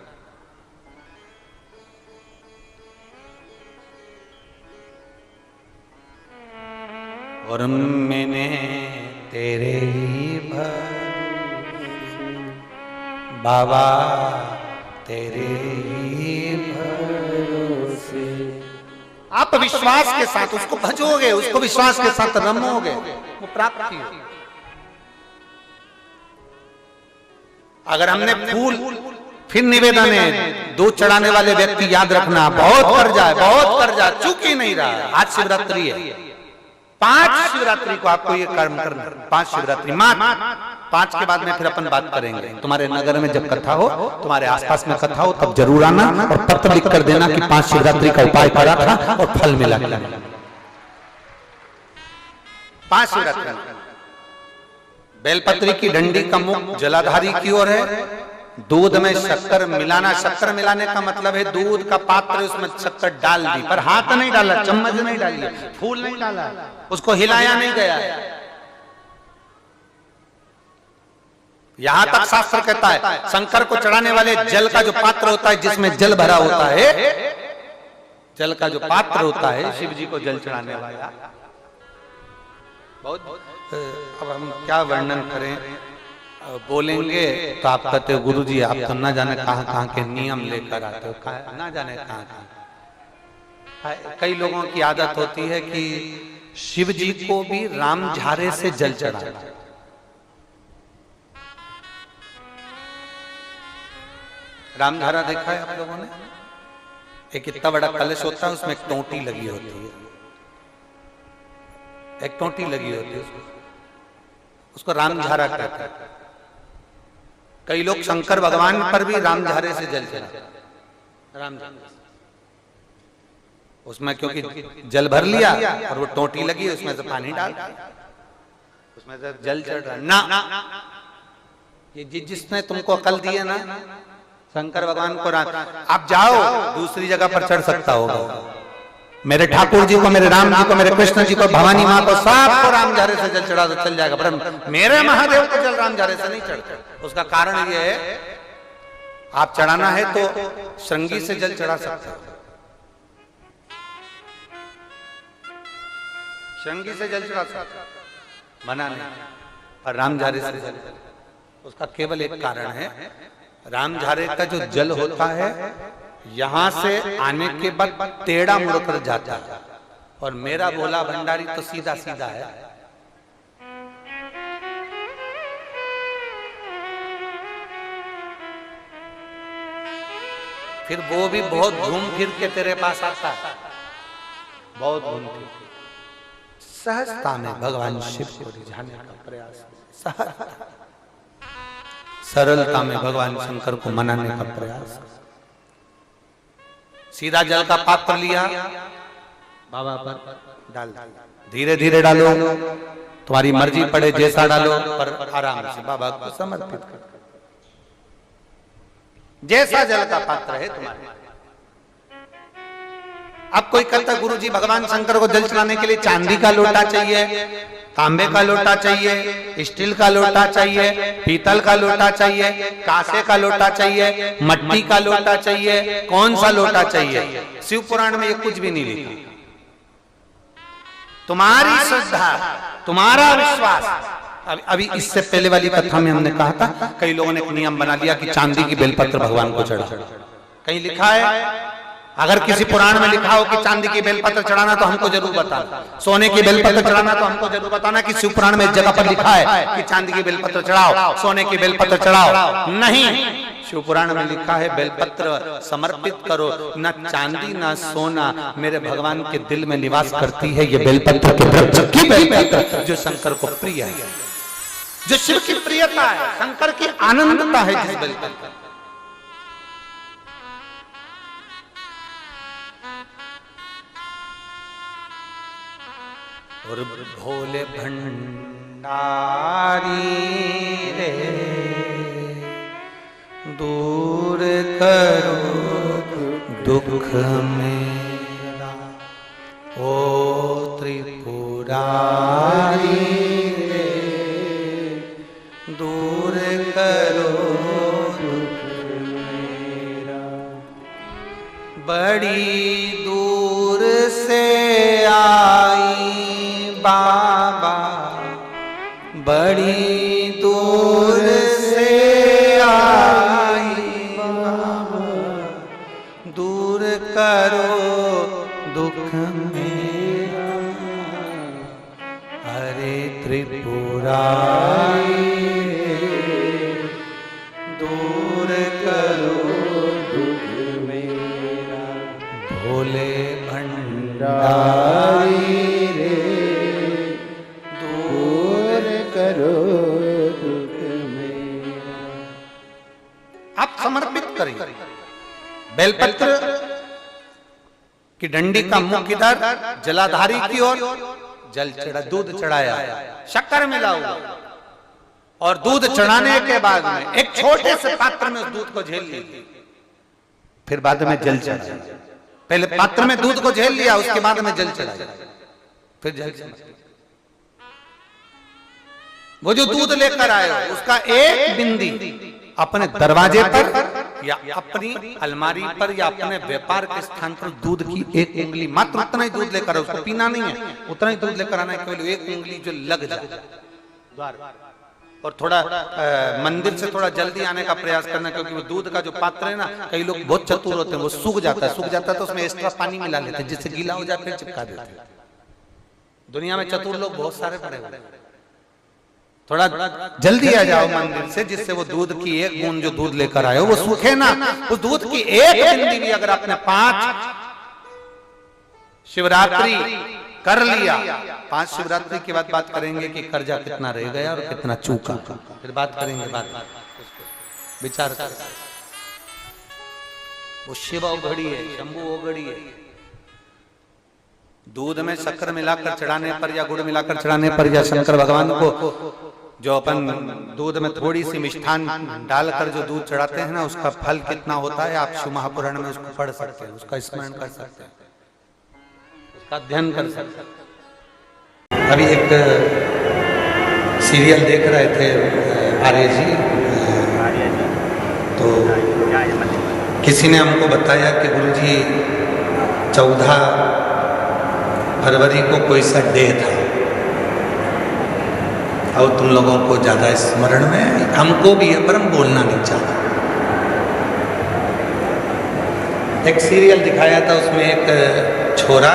और मैंने तेरे ही बाबा तेरे ही भरोसे आप विश्वास के साथ उसको भजोगे, उसको विश्वास के साथ रमोगे, वो प्राप्ति है। अगर हमने फूल, फिर निवेदन है, दूध चढ़ाने वाले व्यक्ति याद रखना, बहुत कर जाए, चूक ही नहीं रहा। आज शिवरात्रि है, 5 शिवरात्रि को आपको ये कर्म करना, 5 शिवरात्रि, 5 के बाद में फिर अपन बात करेंगे। तुम्हारे नगर में जब कथा हो, तुम्हारे आसपास में कथा हो, तब जरूर आना और पत्र लिख कर देना कि 5 शिवरात्रि का उपाय करा था और फल मिला। 5 शिवरात्रि। बेलपत्री की डंडी का मुख जलाधारी की ओर है। दूध में शक्कर मिलाना, शक्कर मिलाने का मतलब है दूध का पात्र, उसमें शक्कर डाल दी, पर हाथ नहीं डाला, चम्मच नहीं डाली, फूल नहीं डाला, उसको हिलाया नहीं गया। यहां तक शास्त्र कहता है शंकर को चढ़ाने वाले जल का जो पात्र होता है, जिसमें जल भरा होता है, जल का जो पात्र होता है, शिव जी को जल चढ़ाने वाला, बहुत अब हम क्या वर्णन करें, बोलेंगे तो आप कहते हो गुरु जी आप तो ना जाने कहां के नियम लेकर आते हो, ना जाने कहां। कई लोगों की आदत होती है कि शिव जी को भी राम झारे से जल चढ़ाना। राम झारा देखा है आप लोगों ने? एक इतना बड़ा कलश होता है, उसमें एक टोंटी लगी होती है, एक टोंटी लगी होती है, उसको रामझारा कहते हैं। कई लोग शंकर भगवान पर भी रामझारे से जल चढ़ाते हैं, रामझारे उसमें, क्योंकि जल भर लिया और वो टोंटी लगी, उसमें से पानी डाल, उसमें से जल चढ़ रहा ना। ये जिसने तुमको अकल दी है ना, शंकर भगवान को आप जाओ दूसरी जगह पर चढ़ सकता होगा, मेरे ठाकुर जी को, मेरे राम जी को, मेरे कृष्ण जी को, भवानी माँ को, सबको रामझारे से जल चढ़ा तो चल जाएगा, पर मेरे महादेव को जल रामझारे से नहीं चढ़ता। उसका कारण ये है, आप चढ़ाना है तो श्रृंगी से जल चढ़ा सकते हो, श्रृंगी से जल चढ़ा सकते, मना नहीं, और रामझारे से जल, उसका केवल एक कारण है, रामझारे का जो जल होता है यहां से आने के बाद टेढ़ा मुड़कर जाता है, और मेरा भोला भंडारी तो सीधा सीधा है। फिर वो भी बहुत घूम फिर के तेरे पास आता है, बहुत घूम फिर, सहजता में भगवान शिव को रिझाने का प्रयास, सरलता में भगवान शंकर को मनाने का प्रयास। सीधा जल का पात्र लिया, बाबा पर डाल, धीरे धीरे डालो, तुम्हारी मर्जी पड़े जैसा डालो, पर आराम से बाबा को समर्पित कर, जैसा जल का पात्र है तुम्हारे। अब कोई कहता गुरुजी भगवान शंकर को जल चढ़ाने के लिए चांदी का लोटा चाहिए, तांबे का लोटा चाहिए, स्टील का लोटा चाहिए, पीतल का लोटा चाहिए, कांसे का लोटा चाहिए, मट्टी का लोटा चाहिए, कौन सा लोटा चाहिए? शिव पुराण में ये कुछ भी नहीं लिखा। तुम्हारी श्रद्धा, तुम्हारा विश्वास। अभी इससे पहले वाली कथा में हमने कहा था, कई लोगों ने एक नियम बना लिया कि चांदी की बेलपत्र भगवान को चढ़ा। कहीं लिखा है? अगर किसी पुराण में लिखा हो कि चांदी की बेलपत्र चढ़ाना तो हमको जरूर बताना, सोने की बेलपत्र चढ़ाना तो हमको जरूर बताना कि शिव पुराण में एक जगह पर लिखा है कि चांदी की बेलपत्र चढ़ाओ, सोने की बेलपत्र चढ़ाओ। नहीं, शिव पुराण में लिखा है बेलपत्र समर्पित करो, न चांदी न सोना, मेरे भगवान के दिल में निवास करती है ये बेलपत्र के वृक्ष की बेलपत्र, जो शंकर को प्रिय है, जो शिव की प्रियता है, शंकर की आनंदता है जिस बेलपत्र। और भोले भंडारी रे दूर करो दुख मेरा, ओ त्रिपुरारी रे दूर करो दुख मेरा। बड़ी दूर से आई बाबा, बड़ी दूर से आई बाबा, दूर करो दुख दूर करो दुख मेरा, भोले भंडारी रे दूर करो दुख मेरा। आप समर्पित करिए बेलपत्र की डंडी का मुख इधर, जलाधारी की ओर, जल चढ़ा, दूध चढ़ाया, शक्कर मिला हुआ, और दूध चढ़ाने के बाद में एक छोटे से पात्र में उस दूध को झेल लिया, फिर बाद में जल चढ़ाया। पहले पात्र में दूध को झेल लिया, उसके बाद में जल चढ़ाया, फिर जल चढ़ाया। वो जो दूध लेकर आए उसका एक बिंदी अपने दरवाजे पर या अपनी अलमारी पर या अपने व्यापार के स्थान पर दूध की एक उंगली, मात्र उतना ही दूध लेकर, उसको पीना नहीं है, उतना ही दूध लेकर आना है, केवल एक उंगली जो लग जाए द्वार, और थोड़ा मंदिर से थोड़ा जल्दी आने का प्रयास करना, क्योंकि वो दूध का जो पात्र है ना, कई लोग बहुत चतुर होते हैं, वो सूख जाता है तो उसमें एक्स्ट्रा पानी मिला लेते हैं, जिससे गीला हो जाए फिर चिपका देते हैं। दुनिया में चतुर लोग बहुत सारे पड़े हुए हैं। थोड़ा जल्दी आ जाओ मंदिर से, जिससे वो दूध की एक बूंद जो दूध लेकर आए वो सूखे ना। उस दूध की एक बूंदी भी अगर आपने 5 शिवरात्रि कर लिया, 5 शिवरात्रि के बाद बात करेंगे कि कर्जा कितना रह गया और कितना चूका, फिर बात करेंगे, विचार कर। वो शिव औघड़ी है, शंभु औघड़ी है। दूध में शक्कर मिलाकर चढ़ाने पर या गुड़ मिलाकर चढ़ाने पर या शंकर भगवान को जो अपन दूध में थोड़ी सी मिष्ठान डालकर जो दूध चढ़ाते हैं ना, उसका फल कितना होता है आप शिव महापुराण में उसको पढ़ सकते हैं, उसका स्मरण कर सकते हैं, उसका अध्ययन कर सकते हैं। अभी एक सीरियल देख रहे थे आर्य जी, तो किसी ने हमको बताया कि गुरुजी 14 फरवरी को कोई सा डे था और तुम लोगों को ज्यादा स्मरण में, हमको भी है पर हम बोलना नहीं चाहते। एक सीरियल दिखाया था, उसमें एक छोरा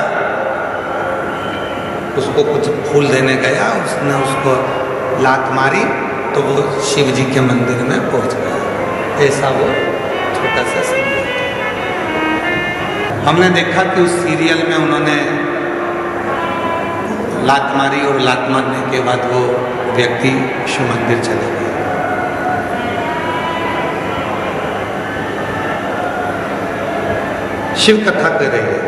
उसको कुछ फूल देने गया, उसने उसको लात मारी तो वो शिव जी के मंदिर में पहुंच गया। ऐसा वो छोटा सा सीरियल था। हमने देखा कि उस सीरियल में उन्होंने लात मारी और लात मारने के बाद वो व्यक्ति शिव मंदिर चले गए। शिव कथा कर रही है,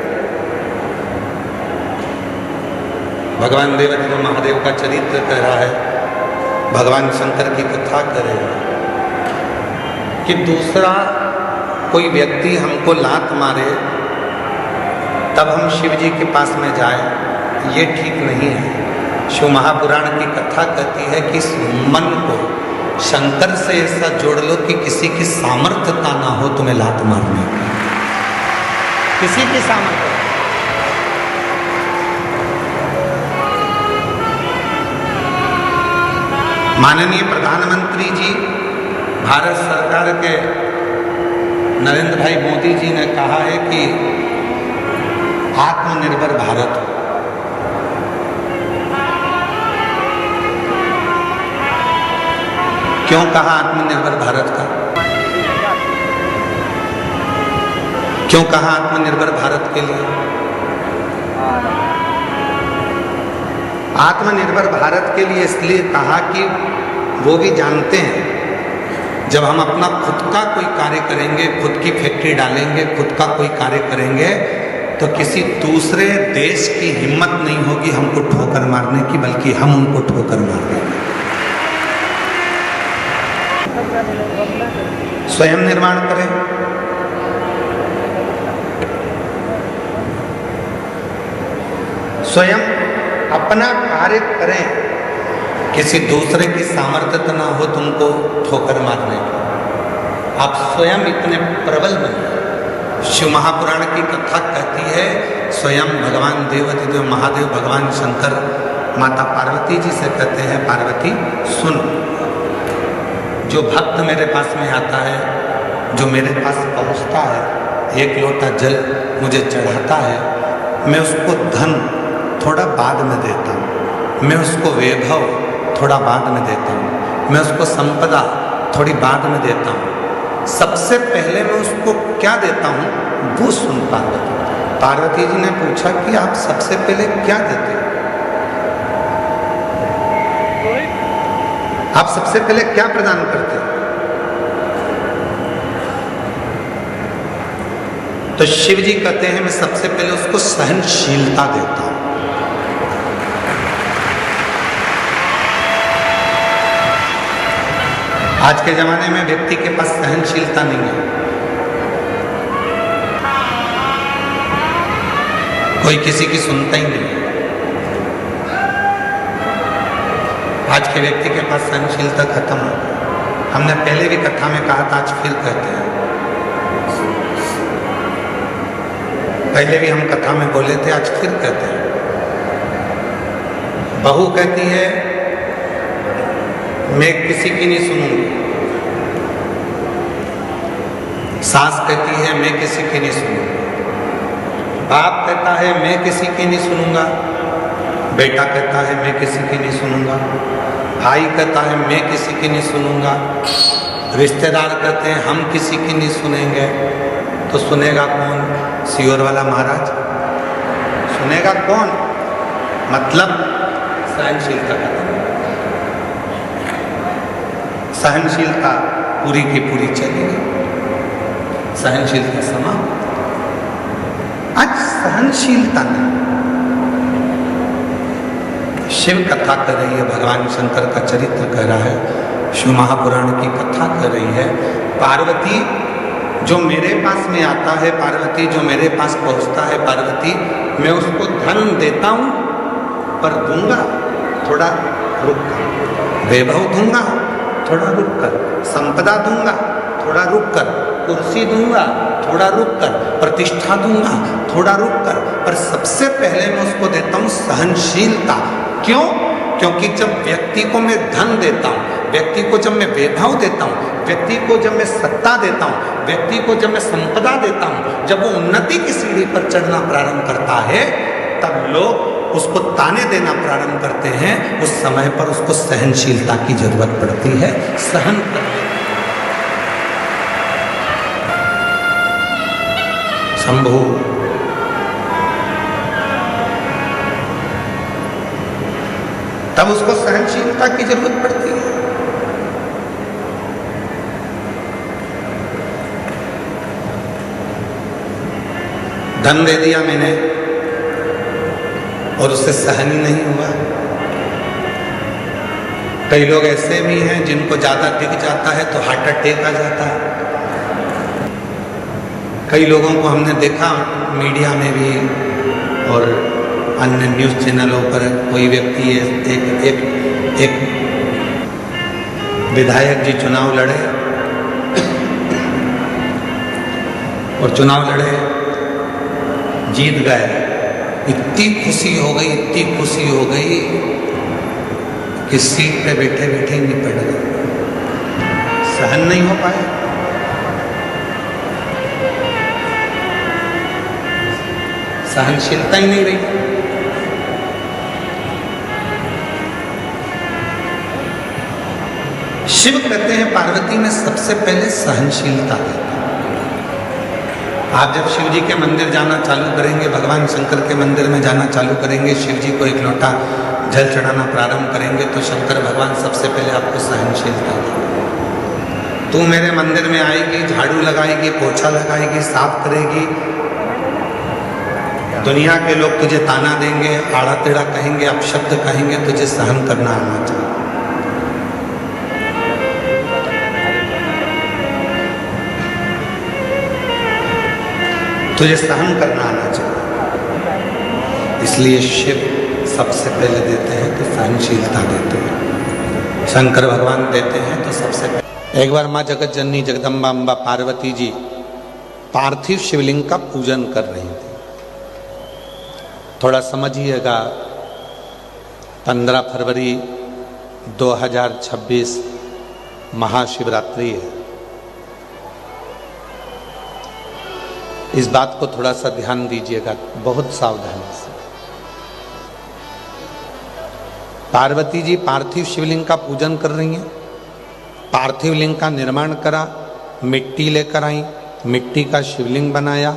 भगवान देवादिदेव महादेव का चरित्र कह रहा है, भगवान शंकर की कथा कर रहे हैं कि दूसरा कोई व्यक्ति हमको लात मारे तब हम शिव जी के पास में जाएं, ये ठीक नहीं है। शिव महापुराण की कथा कहती है कि इस मन को शंकर से ऐसा जोड़ लो कि किसी की सामर्थ्यता ना हो तुम्हें लात मारने की, किसी की सामर्थ्य। माननीय प्रधानमंत्री जी, भारत सरकार के नरेंद्र भाई मोदी जी ने कहा है कि आत्मनिर्भर भारत हो। क्यों कहा आत्मनिर्भर भारत का? क्यों कहा आत्मनिर्भर भारत के लिए? आत्मनिर्भर भारत के लिए इसलिए कहा कि वो भी जानते हैं जब हम अपना खुद का कोई कार्य करेंगे, खुद की फैक्ट्री डालेंगे, खुद का कोई कार्य करेंगे, तो किसी दूसरे देश की हिम्मत नहीं होगी हमको ठोकर मारने की, बल्कि हम उनको ठोकर मार देंगे। स्वयं निर्माण करें, स्वयं अपना कार्य करें, किसी दूसरे की सामर्थ्य ना हो तुमको ठोकर मारने की। आप स्वयं इतने प्रबल बनिए। शिव महापुराण की कथा कहती है, स्वयं भगवान देवादिदेव महादेव भगवान शंकर माता पार्वती जी से कहते हैं, पार्वती सुन, जो भक्त मेरे पास में आता है, जो मेरे पास पहुंचता है, एक लोटा जल मुझे चढ़ाता है, मैं उसको धन थोड़ा बाद में देता हूँ, मैं उसको वैभव थोड़ा बाद में देता हूँ, मैं उसको संपदा थोड़ी बाद में देता हूँ, सबसे पहले मैं उसको क्या देता हूं वो सुन पार्वती। पार्वती जी ने पूछा कि आप सबसे पहले क्या देते हो, आप सबसे पहले क्या प्रदान करते हो? तो शिव जी कहते हैं मैं सबसे पहले उसको सहनशीलता देता हूं। आज के जमाने में व्यक्ति के पास सहनशीलता नहीं है। कोई किसी की सुनता ही नहीं। आज के व्यक्ति के पास सहनशीलता खत्म हो गई। हमने पहले भी कथा में कहा था, आज फिर कहते हैं। पहले भी हम कथा में बोले थे, आज फिर कहते हैं। बहू कहती है मैं किसी की नहीं सुनूंगी, सास कहती है मैं किसी की नहीं सुनूंगी, बाप कहता है मैं किसी की नहीं सुनूंगा, बेटा कहता है मैं किसी की नहीं सुनूंगा, भाई कहता है मैं किसी की नहीं सुनूंगा, रिश्तेदार कहते हैं हम किसी की नहीं सुनेंगे। तो सुनेगा कौन? सियोर वाला महाराज सुनेगा कौन? मतलब सहनशीलता खत्म। सहनशीलता पूरी की पूरी चलेगी, सहनशीलता समाप्त। आज सहनशीलता नहीं। शिव कथा कर रही है, भगवान शंकर का चरित्र कह रहा है, शिव महापुराण की कथा कर रही है। पार्वती जो मेरे पास में आता है, पार्वती जो मेरे पास पहुंचता है, पार्वती मैं उसको धन देता हूं पर दूंगा थोड़ा रुक कर, वैभव दूंगा थोड़ा रुक कर, संपदा दूंगा थोड़ा रुक कर, कुर्सी दूंगा थोड़ा रुक कर, प्रतिष्ठा दूंगा थोड़ा रुक कर, पर सबसे पहले मैं उसको देता हूं सहनशीलता। क्यों? क्योंकि जब व्यक्ति को मैं धन देता हूं, व्यक्ति को जब मैं वैभव देता हूं, व्यक्ति को जब मैं सत्ता देता हूं, व्यक्ति को जब मैं संपदा देता हूं, जब वो उन्नति की सीढ़ी पर चढ़ना प्रारंभ करता है, तब लोग उसको ताने देना प्रारंभ करते हैं। उस समय पर उसको सहनशीलता की जरूरत पड़ती है, सहन करने। शंभु तब उसको सहनशीलता की जरूरत पड़ती है। धन दे दिया मैंने और उससे सहन ही नहीं हुआ। कई लोग ऐसे भी हैं जिनको ज्यादा दिख जाता है तो हार्ट अटैक आ जाता है। कई लोगों को हमने देखा मीडिया में भी और अन्य न्यूज़ चैनलों पर, कोई व्यक्ति एक विधायक जी चुनाव लड़े और चुनाव लड़े, जीत गए। इतनी खुशी हो गई, इतनी खुशी हो गई कि सीट पे बैठे बैठे ही निपट गए, सहन नहीं हो पाए। सहनशीलता ही नहीं रही। शिव कहते हैं पार्वती में सबसे पहले सहनशीलता है। आप जब शिव जी के मंदिर जाना चालू करेंगे, भगवान शंकर के मंदिर में जाना चालू करेंगे, शिव जी को एक लोटा जल चढ़ाना प्रारंभ करेंगे, तो शंकर भगवान सबसे पहले आपको सहनशीलता देंगे। तू मेरे मंदिर में आएगी, झाड़ू लगाएगी, पोछा लगाएगी, साफ करेगी, दुनिया के लोग तुझे ताना देंगे, आड़ा टेढ़ा कहेंगे, अपशब्द कहेंगे, तुझे सहन करना आना चाहिए। तुझे सहन करना आना चाहिए। इसलिए शिव सबसे पहले देते हैं तो सहनशीलता देते हैं, शंकर भगवान देते हैं तो सबसे पहले। एक बार माँ जगत जननी जगदम्बा अम्बा पार्वती जी पार्थिव शिवलिंग का पूजन कर रही थी। थोड़ा समझिएगा, 15 फरवरी 2026 महाशिवरात्रि है। इस बात को थोड़ा सा ध्यान दीजिएगा, बहुत सावधानी से। पार्वती जी पार्थिव शिवलिंग का पूजन कर रही हैं, पार्थिव लिंग का निर्माण करा, मिट्टी लेकर आई, मिट्टी का शिवलिंग बनाया।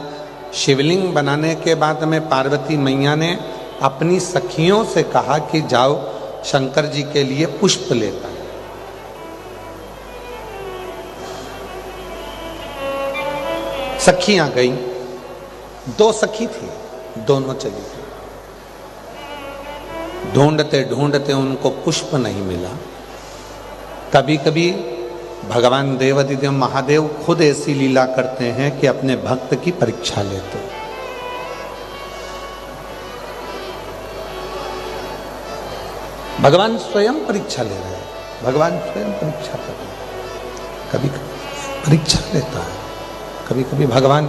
शिवलिंग बनाने के बाद में पार्वती मैया ने अपनी सखियों से कहा कि जाओ शंकर जी के लिए पुष्प लेकर। सखियां गई, 2 सखी थी, दोनों चली गई। ढूंढते ढूंढते उनको पुष्प नहीं मिला। कभी कभी भगवान देवाधिदेव महादेव खुद ऐसी लीला करते हैं कि अपने भक्त की परीक्षा लेते हैं। भगवान स्वयं परीक्षा ले रहे हैं, भगवान स्वयं परीक्षा कर रहे हैं। कभी कभी परीक्षा लेता है, कभी कभी भगवान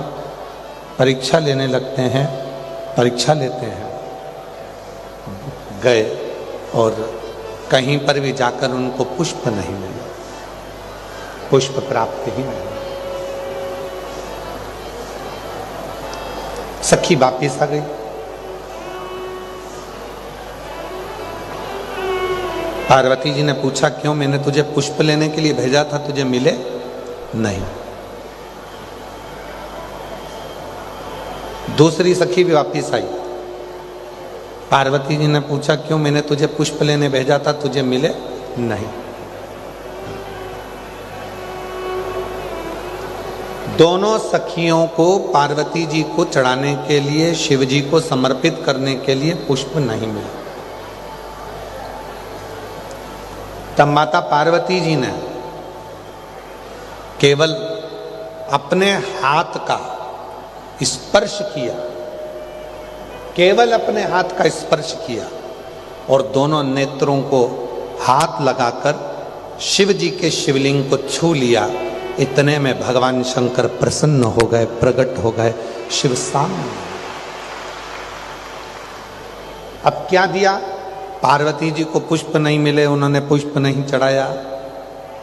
परीक्षा लेने लगते हैं, परीक्षा लेते हैं। गए और कहीं पर भी जाकर उनको पुष्प नहीं मिला, पुष्प प्राप्त ही नहीं। सखी वापिस आ गई। पार्वती जी ने पूछा, क्यों? मैंने तुझे पुष्प लेने के लिए भेजा था, तुझे मिले नहीं। दूसरी सखी भी वापिस आई। पार्वती जी ने पूछा, क्यों? मैंने तुझे पुष्प लेने भेजा था, तुझे मिले नहीं। दोनों सखियों को पार्वती जी को चढ़ाने के लिए, शिव जी को समर्पित करने के लिए पुष्प नहीं मिला। तब माता पार्वती जी ने केवल अपने हाथ का स्पर्श किया, केवल अपने हाथ का स्पर्श किया और दोनों नेत्रों को हाथ लगाकर शिव जी के शिवलिंग को छू लिया। इतने में भगवान शंकर प्रसन्न हो गए, प्रकट हो गए शिव सामने। अब क्या दिया? पार्वती जी को पुष्प नहीं मिले, उन्होंने पुष्प नहीं चढ़ाया,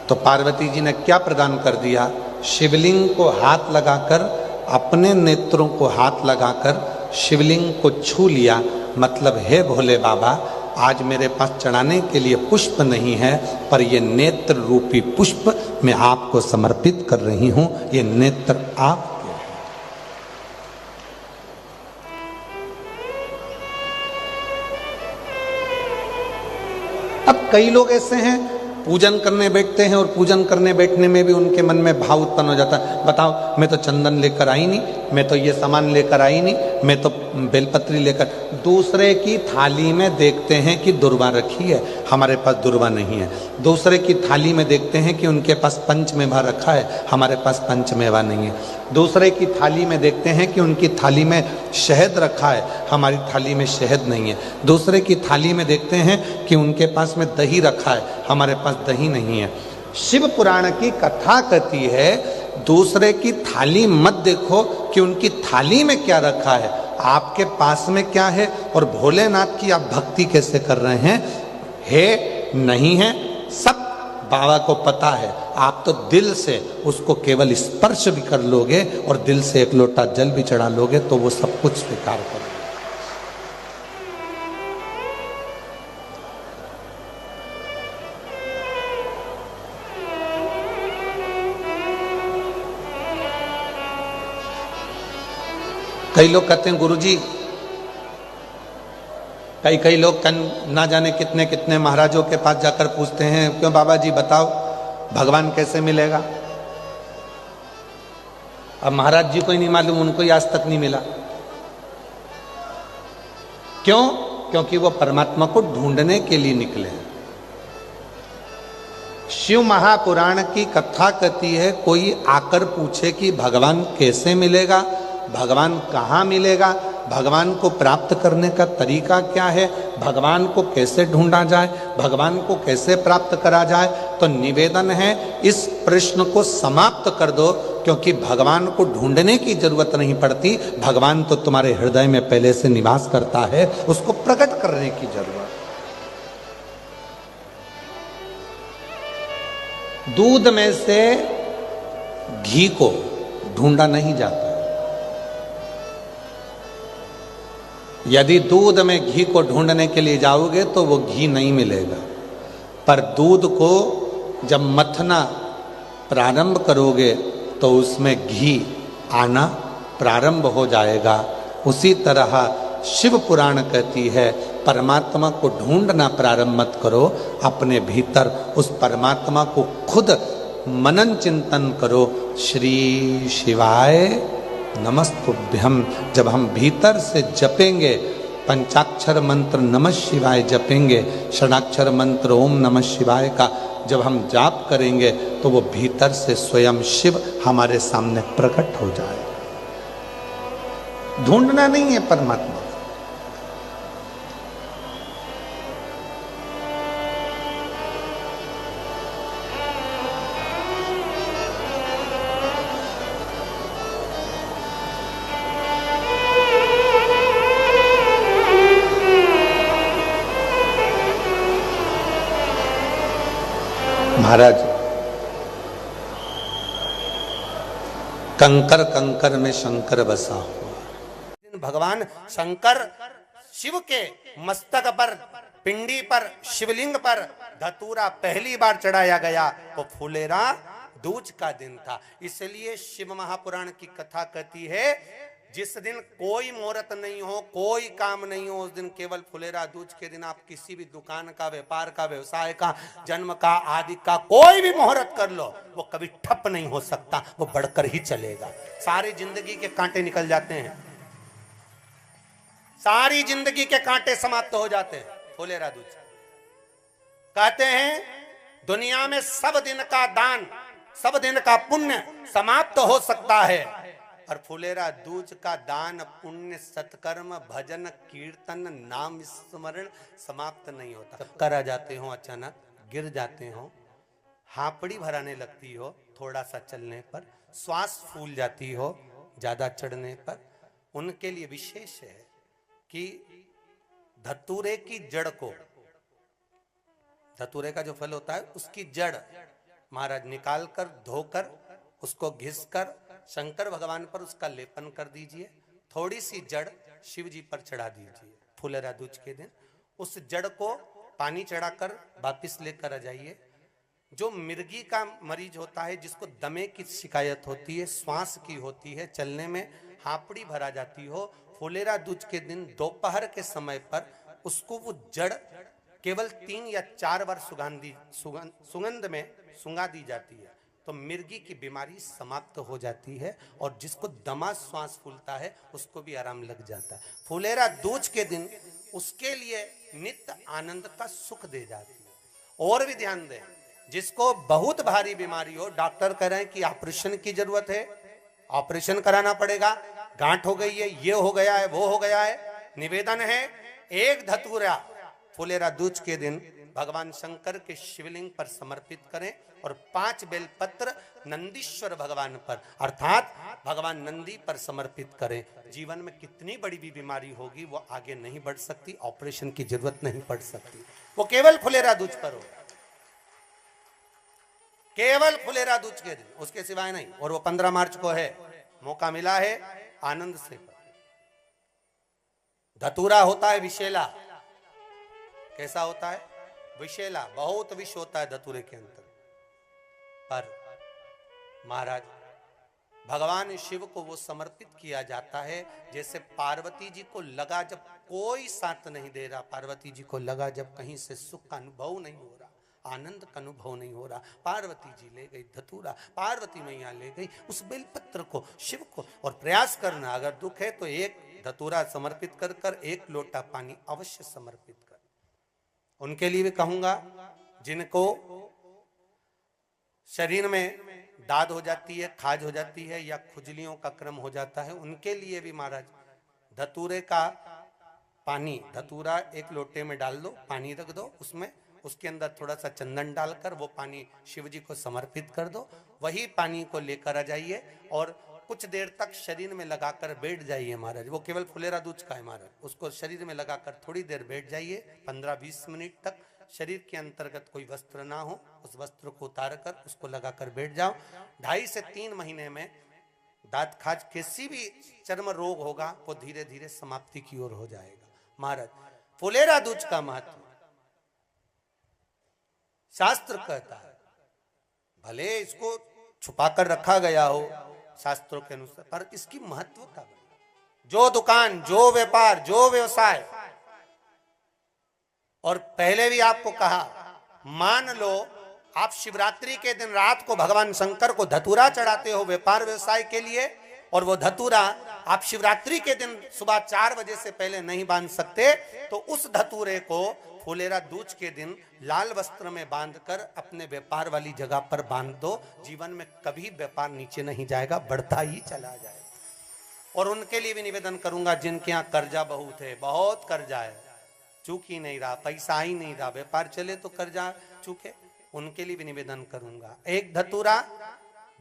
तो पार्वती जी ने क्या प्रदान कर दिया? शिवलिंग को हाथ लगाकर, अपने नेत्रों को हाथ लगाकर शिवलिंग को छू लिया। मतलब, हे भोले बाबा, आज मेरे पास चढ़ाने के लिए पुष्प नहीं है, पर ये नेत्र रूपी पुष्प मैं आपको समर्पित कर रही हूं। ये नेत्र आपके हैं। अब कई लोग ऐसे हैं, पूजन करने बैठते हैं और पूजन करने बैठने में भी उनके मन में भाव उत्पन्न हो जाता है। बताओ, मैं तो चंदन लेकर आई नहीं, मैं तो ये सामान लेकर आई नहीं, मैं तो बेलपत्री लेकर। दूसरे की थाली में देखते हैं कि दुर्वा रखी है, हमारे पास दुर्वा नहीं है। दूसरे की थाली में देखते हैं कि उनके पास पंचमेवा रखा है, हमारे पास पंचमेवा नहीं है। दूसरे की थाली में देखते हैं कि उनकी थाली में शहद रखा है, हमारी थाली में शहद नहीं है। दूसरे की थाली में देखते हैं कि उनके पास में दही रखा है, हमारे पास दही नहीं है। शिव पुराण की कथा कहती है, दूसरे की थाली मत देखो कि उनकी थाली में क्या रखा है, आपके पास में क्या है और भोलेनाथ की आप भक्ति कैसे कर रहे हैं। है नहीं है, सब बाबा को पता है। आप तो दिल से उसको केवल स्पर्श भी कर लोगे और दिल से एक लोटा जल भी चढ़ा लोगे तो वो सब कुछ स्वीकार करोगे। कई लोग कहते हैं, गुरुजी, कई लोग ना जाने कितने कितने महाराजों के पास जाकर पूछते हैं, क्यों बाबा जी बताओ भगवान कैसे मिलेगा। अब महाराज जी को ही नहीं मालूम, उनको ही आज तक नहीं मिला। क्यों? क्योंकि वो परमात्मा को ढूंढने के लिए निकले हैं। शिव महापुराण की कथा कहती है, कोई आकर पूछे कि भगवान कैसे मिलेगा, भगवान कहाँ मिलेगा, भगवान को प्राप्त करने का तरीका क्या है, भगवान को कैसे ढूंढा जाए, भगवान को कैसे प्राप्त करा जाए, तो निवेदन है इस प्रश्न को समाप्त कर दो, क्योंकि भगवान को ढूंढने की जरूरत नहीं पड़ती। भगवान तो तुम्हारे हृदय में पहले से निवास करता है, उसको प्रकट करने की जरूरत। दूध में से घी को ढूंढा नहीं जाता। यदि दूध में घी को ढूंढने के लिए जाओगे तो वो घी नहीं मिलेगा, पर दूध को जब मथना प्रारंभ करोगे तो उसमें घी आना प्रारंभ हो जाएगा। उसी तरह शिव पुराण कहती है परमात्मा को ढूंढना प्रारंभ मत करो, अपने भीतर उस परमात्मा को खुद मनन चिंतन करो। श्री शिवाय नमस्तुभ्यम जब हम भीतर से जपेंगे, पंचाक्षर मंत्र नमः शिवाय जपेंगे, षडाक्षर मंत्र ओम नमः शिवाय का जब हम जाप करेंगे तो वो भीतर से स्वयं शिव हमारे सामने प्रकट हो जाए। ढूंढना नहीं है परमात्मा। महाराज कंकर कंकर में शंकर बसा हुआ। भगवान शंकर शिव के मस्तक पर, पिंडी पर, शिवलिंग पर धतूरा पहली बार चढ़ाया गया तो फुलेरा दूज का दिन था। इसलिए शिव महापुराण की कथा कहती है जिस दिन कोई मुहूर्त नहीं हो, कोई काम नहीं हो, उस दिन केवल फुलेरा दूज के दिन आप किसी भी दुकान का, व्यापार का, व्यवसाय का, जन्म का, आदि का कोई भी मुहूर्त कर लो, वो कभी ठप नहीं हो सकता, वो बढ़कर ही चलेगा। सारी जिंदगी के कांटे निकल जाते हैं, सारी जिंदगी के कांटे समाप्त हो जाते हैं फुलेरा दूज। कहते हैं दुनिया में सब दिन का दान, सब दिन का पुण्य समाप्त हो सकता है, और फुलेरा दूज का दान, पुण्य, सत्कर्म, भजन, कीर्तन, नाम स्मरण समाप्त नहीं होता। चक्कर आ जाते हो, अचानक गिर जाते हो, हापड़ी भराने लगती हो थोड़ा सा चलने पर, श्वास फूल जाती हो ज्यादा चढ़ने पर, उनके लिए विशेष है कि धतूरे की जड़ को, धतूरे का जो फल होता है उसकी जड़ महाराज निकाल कर, धोकर, उसको घिसकर शंकर भगवान पर उसका लेपन कर दीजिए। थोड़ी सी जड़ शिव जी पर चढ़ा दीजिए फुलेरा दूज के दिन। उस जड़ को पानी चढ़ाकर वापिस लेकर आ जाइए। जो मिर्गी का मरीज होता है, जिसको दमे की शिकायत होती है, श्वास की होती है, चलने में हापड़ी भरा जाती हो, फुलेरा दूज के दिन दोपहर के समय पर उसको वो जड़ केवल 3 या 4 बार सुगंध में सुंगा दी जाती है तो मिर्गी की बीमारी समाप्त हो जाती है, और जिसको दमा श्वास फूलता है उसको भी आराम लग जाता है। फुलेरा दूज के दिन उसके लिए नित्य आनंद का सुख दे जाती है। और भी ध्यान दें, जिसको बहुत भारी बीमारी हो, डॉक्टर कह रहे हैं कि ऑपरेशन की जरूरत है, ऑपरेशन कराना पड़ेगा, गांठ हो गई है, ये हो गया है, वो हो गया है, निवेदन है एक धतूरा फुलेरा दूज के दिन भगवान शंकर के शिवलिंग पर समर्पित करें, और 5 बेलपत्र नंदीश्वर भगवान पर अर्थात भगवान नंदी पर समर्पित करें। जीवन में कितनी बड़ी भी बीमारी होगी वो आगे नहीं बढ़ सकती, ऑपरेशन की जरूरत नहीं पड़ सकती, वो केवल फुलेरा दूज पर हो, केवल फुलेरा दूज के दिन, उसके सिवाय नहीं। और वो 15 मार्च को है, मौका मिला है, आनंद से। धतूरा होता है विषैला। कैसा होता है? विषैला, बहुत विष होता है धतूरे के अंदर। पर महाराज भगवान शिव को वो समर्पित किया जाता है जैसे पार्वती जी को लगा, जब कोई साथ नहीं दे रहा, पार्वती जी को लगा जब कहीं से सुख का अनुभव नहीं हो रहा, आनंद का अनुभव नहीं हो रहा, पार्वती जी ले गई धतूरा, पार्वती मैया ले गई उस बेलपत्र को शिव को। और प्रयास करना, अगर दुख है तो एक धतूरा समर्पित कर कर 1 लोटा पानी अवश्य समर्पित कर। उनके लिए भी कहूंगा जिनको शरीर में दाद हो जाती है, खाज हो जाती है, या खुजलियों का क्रम हो जाता है, उनके लिए भी महाराज धतूरे का पानी, धतूरा 1 लोटे में डाल दो, पानी रख दो उसमें, उसके अंदर थोड़ा सा चंदन डालकर वो पानी शिव जी को समर्पित कर दो। वही पानी को लेकर आ जाइए और कुछ देर तक शरीर में लगाकर बैठ जाइए महाराज। वो केवल फुलेरा दूज का है महाराज, उसको शरीर में लगाकर थोड़ी देर बैठ जाइए, 15-20 मिनट तक। शरीर के अंतर्गत कोई वस्त्र ना हो, उस वस्त्र को उतार कर उसको लगाकर बैठ जाओ। 2.5 से 3 महीने में दांत खाज, किसी भी चर्म रोग होगा वो धीरे धीरे समाप्ति की ओर हो जाएगा। महाराज फुलेरा दूज का महत्व शास्त्र कहता है, भले इसको छुपाकर रखा गया हो शास्त्रों के अनुसार, पर इसकी महत्व का जो दुकान, जो व्यापार, जो व्यवसाय, और पहले भी आपको कहा, मान लो आप शिवरात्रि के दिन रात को भगवान शंकर को धतूरा चढ़ाते हो व्यापार व्यवसाय के लिए, और वो धतूरा आप शिवरात्रि के दिन सुबह 4 बजे से पहले नहीं बांध सकते, तो उस धतूरे को फुलेरा दूज के दिन लाल वस्त्र में बांधकर अपने व्यापार वाली जगह पर बांध दो। जीवन में कभी व्यापार नीचे नहीं जाएगा, बढ़ता ही चला जाएगा। और उनके लिए भी निवेदन करूंगा जिनके यहाँ कर्जा बहुत है, बहुत कर्जा है, चूक ही नहीं रहा, पैसा ही नहीं रहा, व्यापार चले तो कर्जा चूके, उनके लिए भी निवेदन करूंगा। एक धतूरा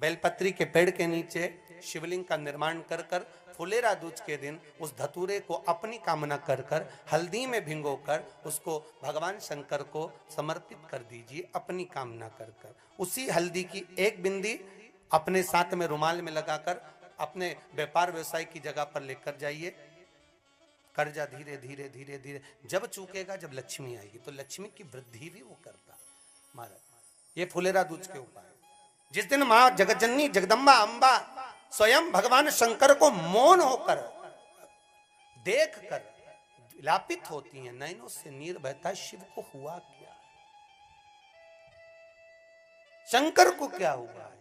बेलपत्री के पेड़ के नीचे शिवलिंग का निर्माण कर कर फुलेरा दूज के दिन उस धतूरे को अपनी कामना कर कर हल्दी में भिंगोकर उसको भगवान शंकर को समर्पित कर दीजिए अपनी कामना कर कर। उसी हल्दी की एक बिंदी अपने साथ में रुमाल में लगाकर अपने व्यापार व्यवसाय की जगह पर लेकर जाइए। कर्जा धीरे धीरे धीरे धीरे जब चूकेगा, जब लक्ष्मी आएगी, तो लक्ष्मी की वृद्धि भी वो करता महाराज। ये फुलेरा दूज के उपाय। जिस दिन मां जगतजननी जगदम्बा अंबा स्वयं भगवान शंकर को मौन होकर देख कर विलापित होती हैं, नैनों से नीर बहता, शिव को हुआ क्या, शंकर को क्या हुआ है,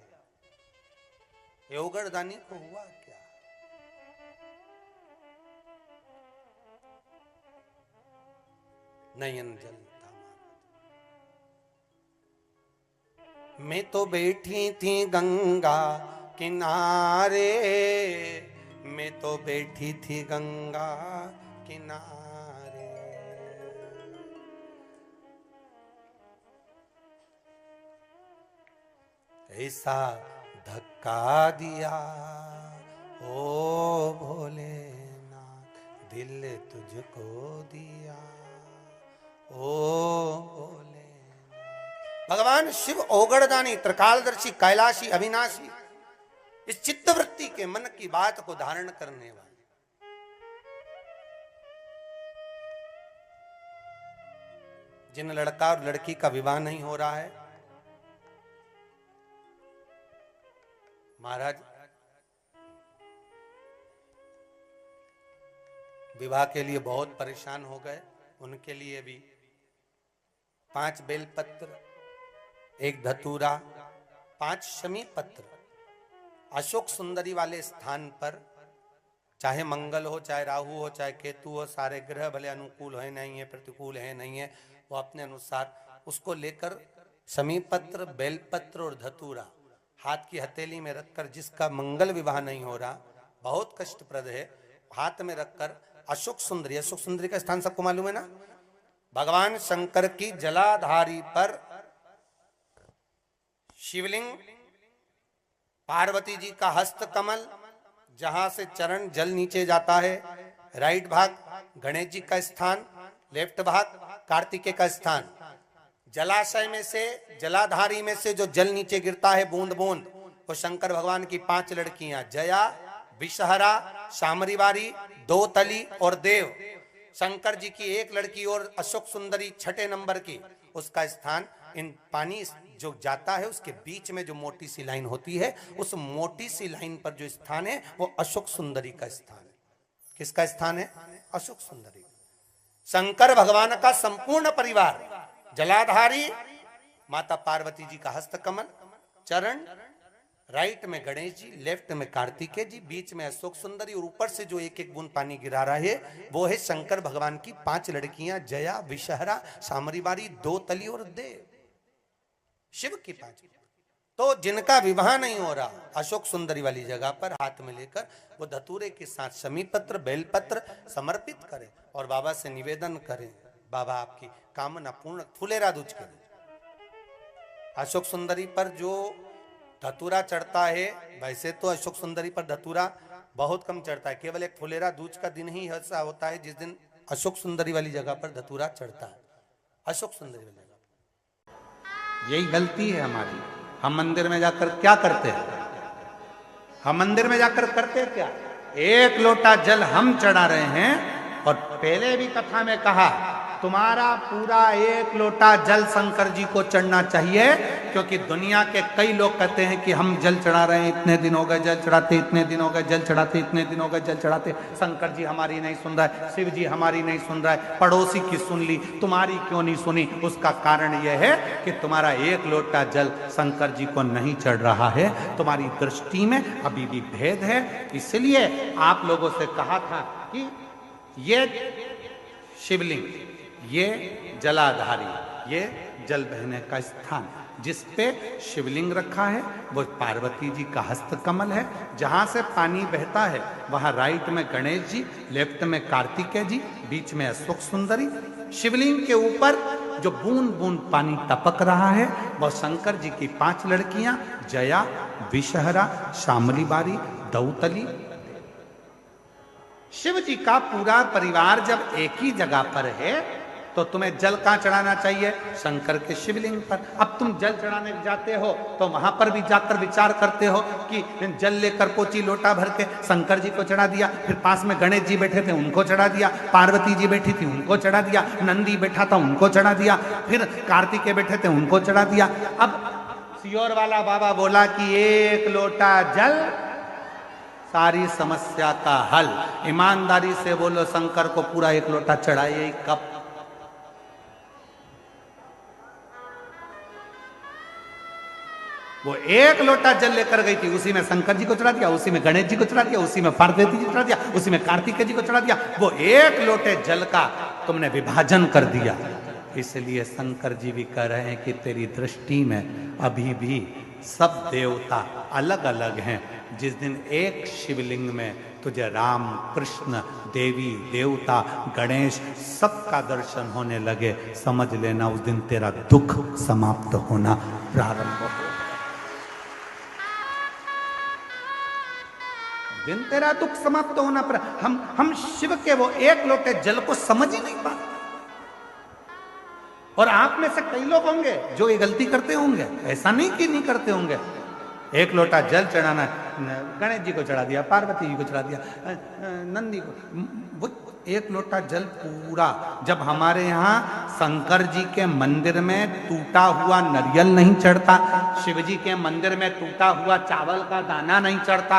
योगरदानी को हुआ क्या। नयन जलता, मैं तो बैठी थी गंगा किनारे, मैं तो बैठी थी गंगा किनारे, ऐसा धक्का दिया ओ भोलेनाथ, दिल तुझको दिया ओ भोले। भगवान शिव ओगड़दानी, त्रिकालदर्शी, कैलाशी, अविनाशी, इस चित्तवृत्ति के मन की बात को धारण करने वाले। जिन लड़का और लड़की का विवाह नहीं हो रहा है, महाराज विवाह के लिए बहुत परेशान हो गए, उनके लिए भी 5 बेलपत्र, 1 धतूरा, 5 शमी पत्र अशोक सुंदरी वाले स्थान पर, चाहे मंगल हो, चाहे राहु हो, चाहे केतु हो, सारे ग्रह भले अनुकूल है नहीं है, प्रतिकूल है नहीं है, वो अपने अनुसार उसको लेकर शमी पत्र, बेलपत्र और धतूरा हाथ की हथेली में रखकर, जिसका मंगल विवाह नहीं हो रहा, बहुत कष्टप्रद है, हाथ में रखकर अशोक सुंदरी, अशोक सुंदरी का स्थान सबको मालूम है ना, भगवान शंकर की जलाधारी पर शिवलिंग, पार्वती जी का हस्त कमल, जहां से चरण जल नीचे जाता है, राइट भाग गणेश जी का स्थान, लेफ्ट भाग कार्तिकेय का स्थान। जलाशय में से, जलाधारी में से जो जल नीचे गिरता है बूंद बूंद, वो शंकर भगवान की 5 लड़कियां, जया, विषहरा, शामरीवारी, दोतली और देव। शंकर जी की 1 लड़की और अशोक सुंदरी 6 नंबर की, उसका स्थान, इन पानी जो जाता है उसके बीच में जो मोटी सी लाइन होती है, उस मोटी सी लाइन पर जो स्थान है वो अशोक सुंदरी का स्थान है। किसका स्थान है? अशोक सुंदरी। शंकर भगवान का संपूर्ण परिवार, जलाधारी माता पार्वती जी का हस्तकमल, चरण, राइट में गणेश जी, लेफ्ट में कार्तिकेय जी, बीच में अशोक सुंदरी, और ऊपर से जो 1-1 बूंद पानी गिरा रहा है वो है शंकर भगवान की 5 लड़कियां, जया, विषहरा, शामरीवारी, दोतली और देव। शिव की 5। तो जिनका विवाह नहीं हो रहा, अशोक सुंदरी वाली जगह पर हाथ में लेकर वो धतूरे के साथ शमी पत्र, बेलपत्र समर्पित करें और बाबा से निवेदन करें, बाबा आपकी कामना पूर्ण। फुलेरा दूज के अशोक सुंदरी पर जो धतूरा चढ़ता है, वैसे तो अशोक सुंदरी पर धतूरा बहुत कम चढ़ता है, केवल एक फुलेरा दूज का दिन ही ऐसा होता है जिस दिन अशोक सुंदरी वाली जगह पर धतूरा चढ़ता है। अशोक सुंदरी वाली जगह, यही गलती है हमारी। हम मंदिर में जाकर क्या करते हैं? हम मंदिर में जाकर करते क्या? 1 लोटा जल हम चढ़ा रहे हैं, और पहले भी कथा में कहा तुम्हारा पूरा 1 लोटा जल शंकर जी को चढ़ना चाहिए, क्योंकि दुनिया के कई लोग कहते हैं कि हम जल चढ़ा रहे हैं, इतने दिन हो गए जल चढ़ाते, इतने दिन हो गए जल चढ़ाते, इतने दिन हो गए जल चढ़ाते, शंकर जी हमारी नहीं सुन रहा है, शिव जी हमारी नहीं सुन रहा है, पड़ोसी की सुन ली, तुम्हारी क्यों नहीं सुनी? उसका कारण यह है कि तुम्हारा एक लोटा जल शंकर जी को नहीं चढ़ रहा है, तुम्हारी दृष्टि में अभी भी भेद है। इसलिए आप लोगों से कहा था कि ये शिवलिंग, ये जलाधारी, ये जल बहने का स्थान, जिस पे शिवलिंग रखा है वो पार्वती जी का हस्त कमल है। जहां से पानी बहता है वहां राइट में गणेश जी, लेफ्ट में कार्तिकेय जी, बीच में अशोक सुंदरी। शिवलिंग के ऊपर जो बूंद बूंद पानी टपक रहा है वह शंकर जी की 5 लड़कियां, जया, विषहरा, शामली बारी, दौतली। शिव जी का पूरा परिवार जब एक ही जगह पर है तो तुम्हें जल कहां चढ़ाना चाहिए? शंकर के शिवलिंग पर। अब तुम जल चढ़ाने जाते हो तो वहां पर भी जाकर विचार करते हो कि जल लेकर पोची लोटा भर के शंकर जी को चढ़ा दिया, फिर पास में गणेश जी बैठे थे उनको चढ़ा दिया, पार्वती जी बैठी थी उनको चढ़ा दिया, नंदी बैठा था उनको चढ़ा दिया, फिर कार्तिकेय बैठे थे उनको चढ़ा दिया। अब सियोर वाला बाबा बोला कि एक लोटा जल सारी समस्या का हल। ईमानदारी से बोलो, शंकर को पूरा एक लोटा चढ़ाइए कब? वो एक लोटा जल लेकर गई थी, उसी में शंकर जी को चढ़ा दिया, उसी में गणेश जी को चढ़ा दिया, उसी में पार्वती जी को चढ़ा दिया, उसी में कार्तिकेय जी को चढ़ा दिया। वो एक लोटे जल का तुमने विभाजन कर दिया। इसलिए शंकर जी भी कह रहे हैं कि तेरी दृष्टि में अभी भी सब देवता अलग अलग हैं। जिस दिन एक शिवलिंग में तुझे राम, कृष्ण, देवी, देवता, गणेश सबका दर्शन होने लगे, समझ लेना उस दिन तेरा दुख समाप्त होना प्रारंभ हो। दिन तेरा दुख समाप्त होना पर हम शिव के वो एक लोटे जल को समझ ही नहीं पाते। और आप में से कई लोग होंगे जो ये गलती करते होंगे, ऐसा नहीं कि नहीं करते होंगे। एक लोटा जल चढ़ाना, गणेश जी को चढ़ा दिया, पार्वती जी को चढ़ा दिया, नंदी को, वो एक लोटा जल पूरा। जब हमारे यहाँ शंकर जी के मंदिर में टूटा हुआ नारियल नहीं चढ़ता, शिव जी के मंदिर में टूटा हुआ चावल का दाना नहीं चढ़ता,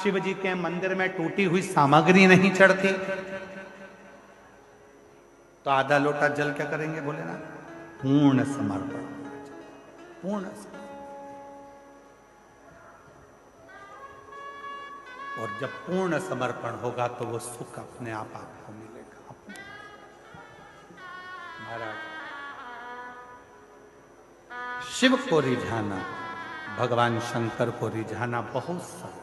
शिव जी के मंदिर में टूटी हुई सामग्री नहीं चढ़ती, तो आधा लोटा जल क्या करेंगे बोले ना? पूर्ण समर्पण, पूर्ण समर्पण। और जब पूर्ण समर्पण होगा तो वो सुख अपने आप आपको मिलेगा। महाराज, शिव को रिझाना, भगवान शंकर को रिझाना बहुत सरल।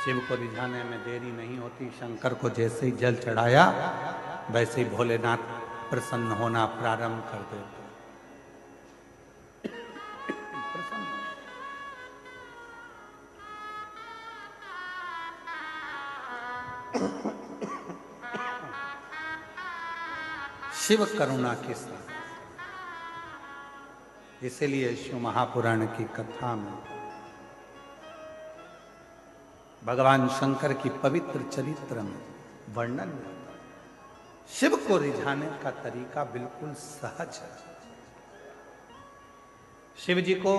शिव को रिझाने में देरी नहीं होती। शंकर को जैसे ही जल चढ़ाया वैसे ही भोलेनाथ प्रसन्न होना प्रारंभ कर देते। शिव करुणा के साथ, इसलिए शिव महापुराण की कथा में भगवान शंकर की पवित्र चरित्र में वर्णन होता है। शिव को रिझाने का तरीका बिल्कुल सहज है। शिव जी को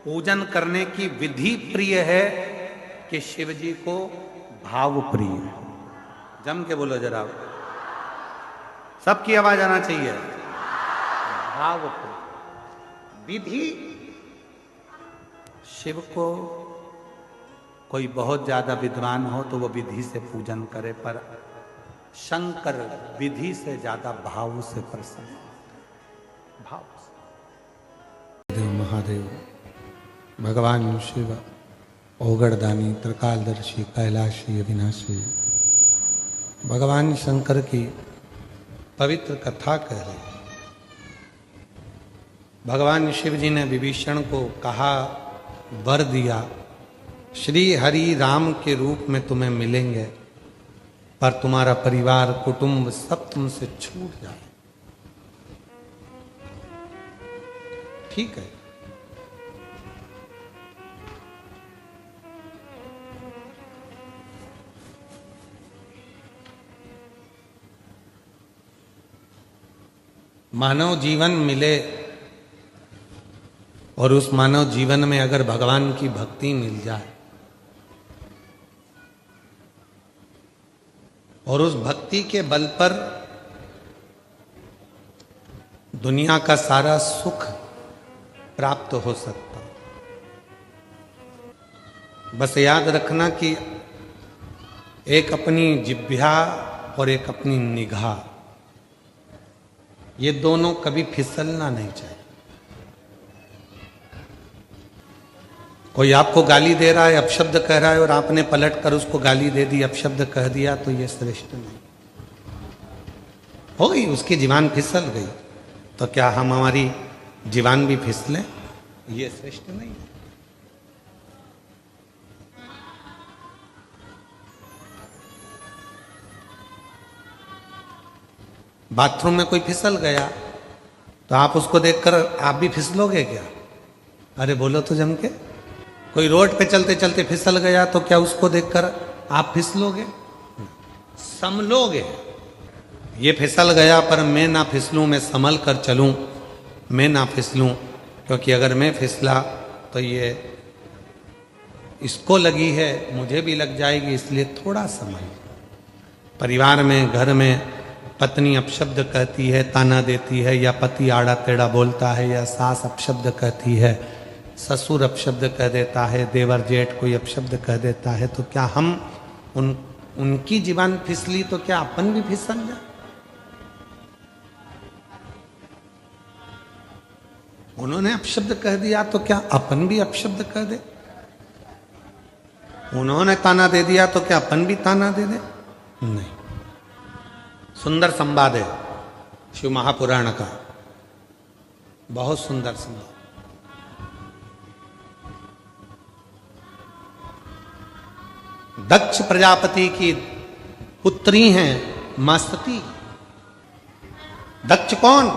पूजन करने की विधि प्रिय है कि शिव जी को भाव प्रिय है। जम के बोलो जरा, सबकी आवाज आना चाहिए। भाव प्रिय विधि। शिव को कोई बहुत ज्यादा विद्वान हो तो वो विधि से पूजन करे, पर शंकर विधि से ज्यादा भाव से प्रसन्न, भाव से। देव महादेव भगवान शिव ओगड़दानी, त्रिकालदर्शी, कैलाशी, अविनाशी भगवान शंकर की पवित्र कथा कह रहे। भगवान शिव जी ने विभीषण को कहा, वर दिया, श्री हरि राम के रूप में तुम्हें मिलेंगे, पर तुम्हारा परिवार, कुटुंब सब तुमसे छूट जाए। ठीक है, मानव जीवन मिले और उस मानव जीवन में अगर भगवान की भक्ति मिल जाए और उस भक्ति के बल पर दुनिया का सारा सुख प्राप्त हो सकता। बस याद रखना कि एक अपनी जिह्वा और एक अपनी निगाह, ये दोनों कभी फिसलना नहीं चाहिए। कोई आपको गाली दे रहा है, अपशब्द कह रहा है और आपने पलट कर उसको गाली दे दी, अपशब्द कह दिया, तो ये श्रेष्ठ नहीं हो गई, उसकी जीवान फिसल गई। तो क्या हम हमारी जीवान भी फिसलें? ये श्रेष्ठ नहीं है। बाथरूम में कोई फिसल गया तो आप उसको देखकर आप भी फिसलोगे क्या? अरे बोलो तो जम के। कोई रोड पे चलते चलते फिसल गया तो क्या उसको देखकर आप फिसलोगे? संभलोगे। ये फिसल गया पर मैं ना फिसलूं, मैं संभल कर चलूं, मैं ना फिसलूं, क्योंकि अगर मैं फिसला तो ये इसको लगी है, मुझे भी लग जाएगी, इसलिए थोड़ा संभल। परिवार में, घर में पत्नी अपशब्द कहती है, ताना देती है, या पति आड़ा टेढ़ा बोलता है, या सास अपशब्द कहती है, ससुर अपशब्द कह देता है, देवर जेठ कोई अपशब्द कह देता है, तो क्या हम उनकी जीवान फिसली तो क्या अपन भी फिसल जाए? उन्होंने अपशब्द कह दिया तो क्या अपन भी अपशब्द कह दे? उन्होंने ताना दे दिया तो क्या अपन भी ताना दे दे? नहीं। सुंदर संवाद है शिव महापुराण का, बहुत सुंदर संवाद। दक्ष प्रजापति की पुत्री हैं मां सती। दक्ष कौन?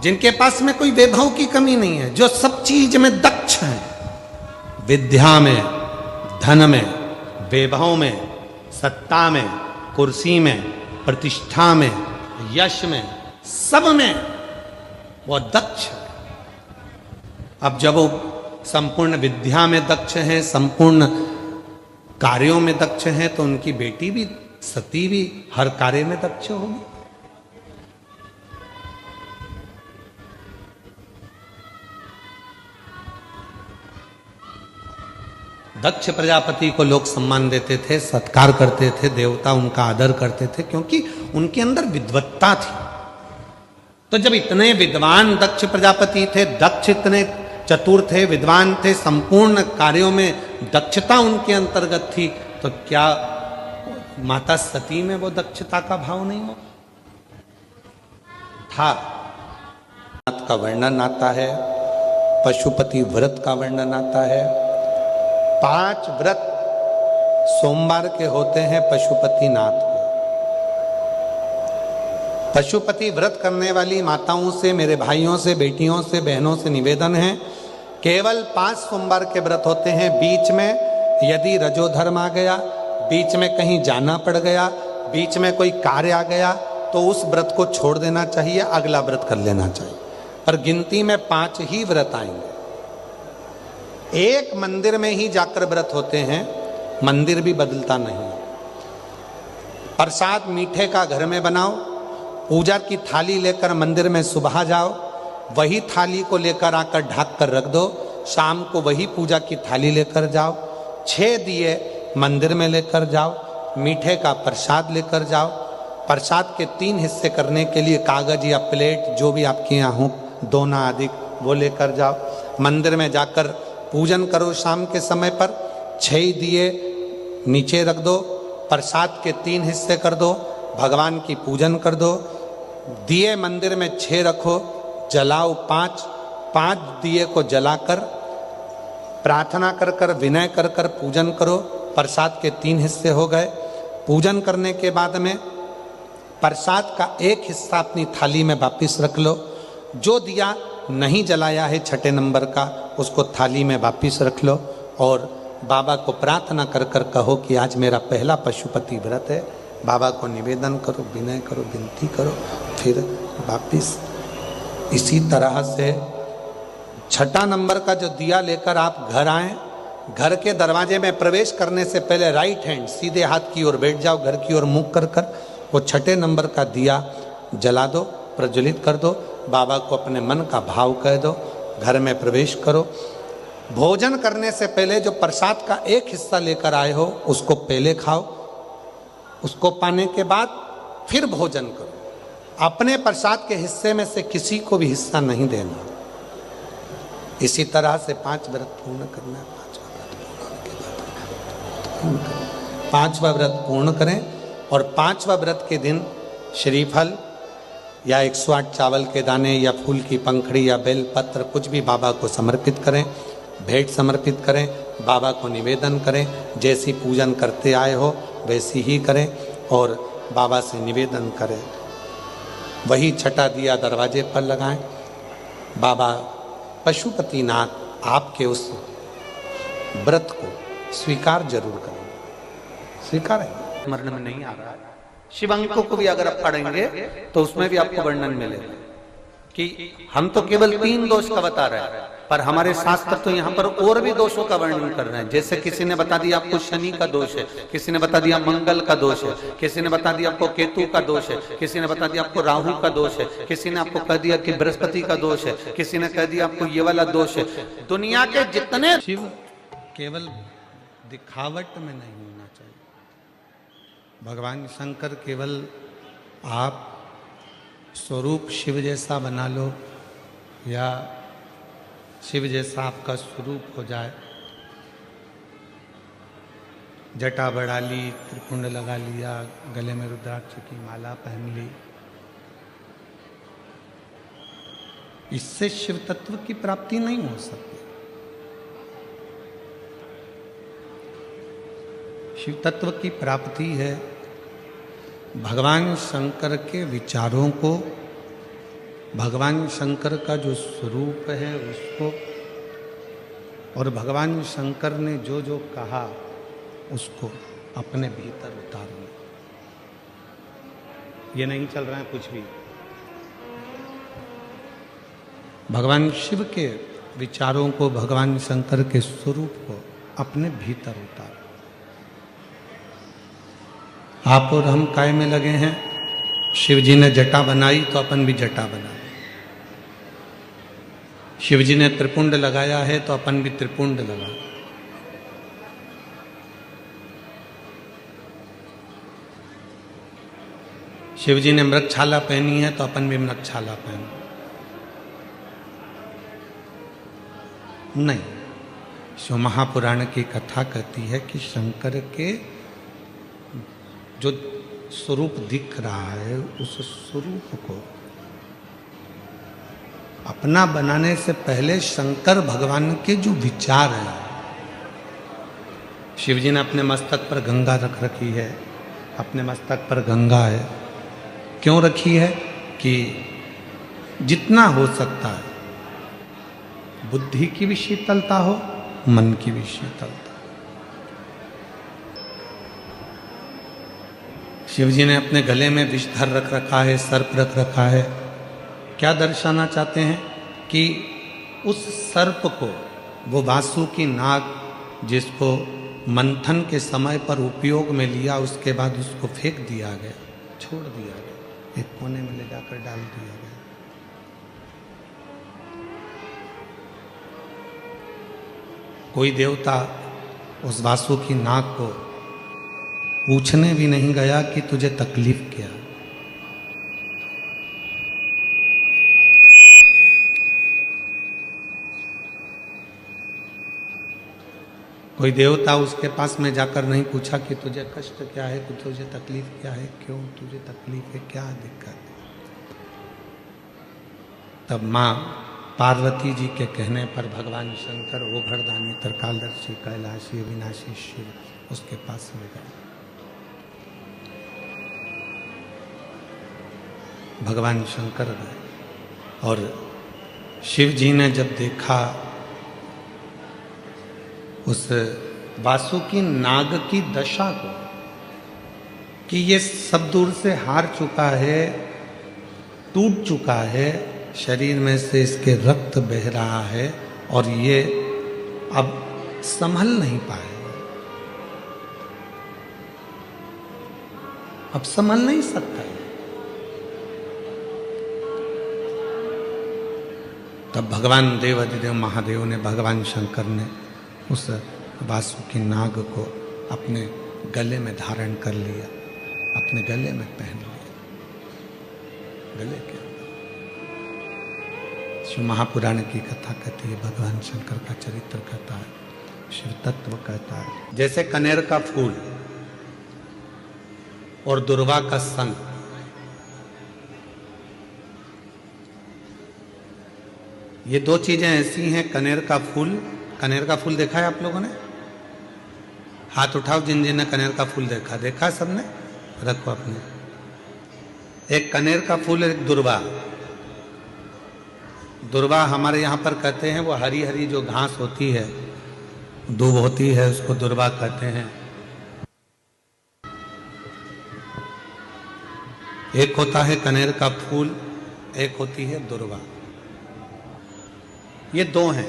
जिनके पास में कोई वैभव की कमी नहीं है, जो सब चीज में दक्ष हैं। विद्या में, धन में, वैभव में, सत्ता में, कुर्सी में, प्रतिष्ठा में, यश में, सब में वो दक्ष है। अब जब वो संपूर्ण विद्या में दक्ष हैं, संपूर्ण कार्यों में दक्ष हैं, तो उनकी बेटी भी सती भी हर कार्य में दक्ष होगी। दक्ष प्रजापति को लोग सम्मान देते थे, सत्कार करते थे, देवता उनका आदर करते थे, क्योंकि उनके अंदर विद्वत्ता थी। तो जब इतने विद्वान दक्ष प्रजापति थे, दक्ष इतने चतुर थे, विद्वान थे, संपूर्ण कार्यों में दक्षता उनके अंतर्गत थी, तो क्या माता सती में वो दक्षता का भाव नहीं हो था? का वर्णन आता है, पशुपति व्रत का वर्णन आता है। 5 व्रत सोमवार के होते हैं पशुपति नाथ को। पशुपति व्रत करने वाली माताओं से, मेरे भाइयों से, बेटियों से, बहनों से निवेदन है, केवल 5 सोमवार के व्रत होते हैं। बीच में यदि रजोधर्म आ गया, बीच में कहीं जाना पड़ गया, बीच में कोई कार्य आ गया, तो उस व्रत को छोड़ देना चाहिए, अगला व्रत कर लेना चाहिए। पर गिनती में 5 ही व्रत आएंगे। एक मंदिर में ही जाकर व्रत होते हैं, मंदिर भी बदलता नहीं। प्रसाद मीठे का घर में बनाओ, पूजा की थाली लेकर मंदिर में सुबह जाओ, वही थाली को लेकर आकर ढक कर रख दो, शाम को वही पूजा की थाली लेकर जाओ, 6 दिए मंदिर में लेकर जाओ, मीठे का प्रसाद लेकर जाओ। प्रसाद के 3 हिस्से करने के लिए कागज या प्लेट जो भी आपके यहाँ हो, दोना आदि, वो लेकर जाओ। मंदिर में जाकर पूजन करो, शाम के समय पर 6 दिए नीचे रख दो, प्रसाद के 3 हिस्से कर दो, भगवान की पूजन कर दो। दिए मंदिर में 6 रखो, जलाओ 5 दिए को जलाकर प्रार्थना कर कर, विनय कर कर पूजन करो। प्रसाद के 3 हिस्से हो गए। पूजन करने के बाद में प्रसाद का 1 हिस्सा अपनी थाली में वापिस रख लो। जो दिया नहीं जलाया है 6 नंबर का, उसको थाली में वापिस रख लो और बाबा को प्रार्थना कर कर कहो कि आज मेरा पहला पशुपति व्रत है। बाबा को निवेदन करो, विनय करो, विनती करो, फिर वापिस इसी तरह से छठा नंबर का जो दिया लेकर आप घर आए, घर के दरवाजे में प्रवेश करने से पहले राइट हैंड सीधे हाथ की ओर बैठ जाओ, घर की ओर मुख कर कर वो छठे नंबर का दिया जला दो, प्रज्वलित कर दो, बाबा को अपने मन का भाव कह दो, घर में प्रवेश करो। भोजन करने से पहले जो प्रसाद का एक हिस्सा लेकर आए हो उसको पहले खाओ, उसको पाने के बाद फिर भोजन करो। अपने प्रसाद के हिस्से में से किसी को भी हिस्सा नहीं देना। इसी तरह से 5 व्रत पूर्ण करना है। 5वां व्रत पूर्ण करें और 5वां व्रत के दिन श्रीफल या 108 चावल के दाने या फूल की पंखड़ी या बेल पत्र कुछ भी बाबा को समर्पित करें, भेंट समर्पित करें, बाबा को निवेदन करें। जैसी पूजन करते आए हो वैसी ही करें और बाबा से निवेदन करें। वही छठा दिया दरवाजे पर लगाएं। बाबा पशुपतिनाथ आपके उस व्रत को स्वीकार जरूर करें। स्वीकार है, स्मरण में नहीं आ रहा है। शिव अंकों को भी अगर आप पढ़ेंगे तो उसमें भी आपको वर्णन मिलेगा कि हम तो केवल 3 दोष का बता रहे हैं, पर हमारे शास्त्र तो यहाँ पर और भी दोषों का वर्णन कर रहे हैं। जैसे किसी ने बता दिया आपको शनि का दोष है, किसी ने बता दिया मंगल का दोष है, किसी ने बता दिया आपको केतु का दोष है, किसी ने बता दिया आपको राहु का दोष है, किसी ने आपको कह दिया कि बृहस्पति का दोष है, किसी ने कह दिया आपको ये वाला दोष है। दुनिया के जितने शिव केवल दिखावट में नहीं होना चाहिए। भगवान शंकर केवल आप स्वरूप शिव जैसा बना लो या शिव जैसा आपका स्वरूप हो जाए, जटा बढ़ा ली, त्रिपुंड लगा लिया, गले में रुद्राक्ष की माला पहन ली, इससे शिव तत्व की प्राप्ति नहीं हो सकती। शिव तत्व की प्राप्ति है भगवान शंकर के विचारों को, भगवान शंकर का जो स्वरूप है उसको, और भगवान शंकर ने जो जो कहा उसको अपने भीतर उतारना। ये नहीं चल रहा है कुछ भी। भगवान शिव के विचारों को, भगवान शंकर के स्वरूप को अपने भीतर उतार। आप और हम काय में लगे हैं? शिव जी ने जटा बनाई तो अपन भी जटा बना। शिव जी ने त्रिपुंड लगाया है तो अपन भी त्रिपुंड लगा। शिव जी ने मृगछाला पहनी है तो अपन भी मृगछाला पहन। नहीं, शिव महापुराण की कथा कहती है कि शंकर के जो स्वरूप दिख रहा है उस स्वरूप को अपना बनाने से पहले शंकर भगवान के जो विचार हैं, शिव जी ने अपने मस्तक पर गंगा रख रखी है, अपने मस्तक पर गंगा है। क्यों रखी है? कि जितना हो सकता है बुद्धि की भी शीतलता हो, मन की भी शीतलता। शिव जी ने अपने गले में विषधर रख रखा है, सर्प रख रखा है। क्या दर्शाना चाहते हैं? कि उस सर्प को, वो वासुकी नाग जिसको मंथन के समय पर उपयोग में लिया, उसके बाद उसको फेंक दिया गया, छोड़ दिया गया, एक कोने में ले जाकर डाल दिया गया। कोई देवता उस वासुकी नाग को पूछने भी नहीं गया कि तुझे तकलीफ क्या। कोई देवता उसके पास में जाकर नहीं पूछा कि तुझे कष्ट क्या है, कि तुझे तकलीफ क्या है, क्यों तुझे तकलीफ है, क्या दिक्कत है। तब माँ पार्वती जी के कहने पर भगवान शंकर ओघड़दानी त्रिकालदर्शी कैलाशी अविनाशी शिव उसके पास में गए। भगवान शंकर गए और शिव जी ने जब देखा उस वासुकी नाग की दशा को कि ये सब दूर से हार चुका है, टूट चुका है, शरीर में से इसके रक्त बह रहा है और ये अब संभल नहीं पाएगा, अब संभल नहीं सकता है। तब भगवान देवाधिदेव महादेव ने, भगवान शंकर ने उस वासुकी नाग को अपने गले में धारण कर लिया, अपने गले में पहन लिया। गले के शिव महापुराण की कथा कहती है, भगवान शंकर का चरित्र कहता है, शिव तत्व कहता है। जैसे कनेर का फूल और दुर्वा का संग, ये दो चीजें ऐसी हैं। कनेर का फूल देखा है आप लोगों ने? हाथ उठाओ जिन जिन ने कनेर का फूल देखा। देखा सबने? रखो अपने। एक कनेर का फूल, एक दुर्वा। दुर्वा हमारे यहाँ पर कहते हैं वो हरी हरी जो घास होती है, दूब होती है, उसको दुर्वा कहते हैं। एक होता है कनेर का फूल, एक होती है दुर्वा। ये दो हैं।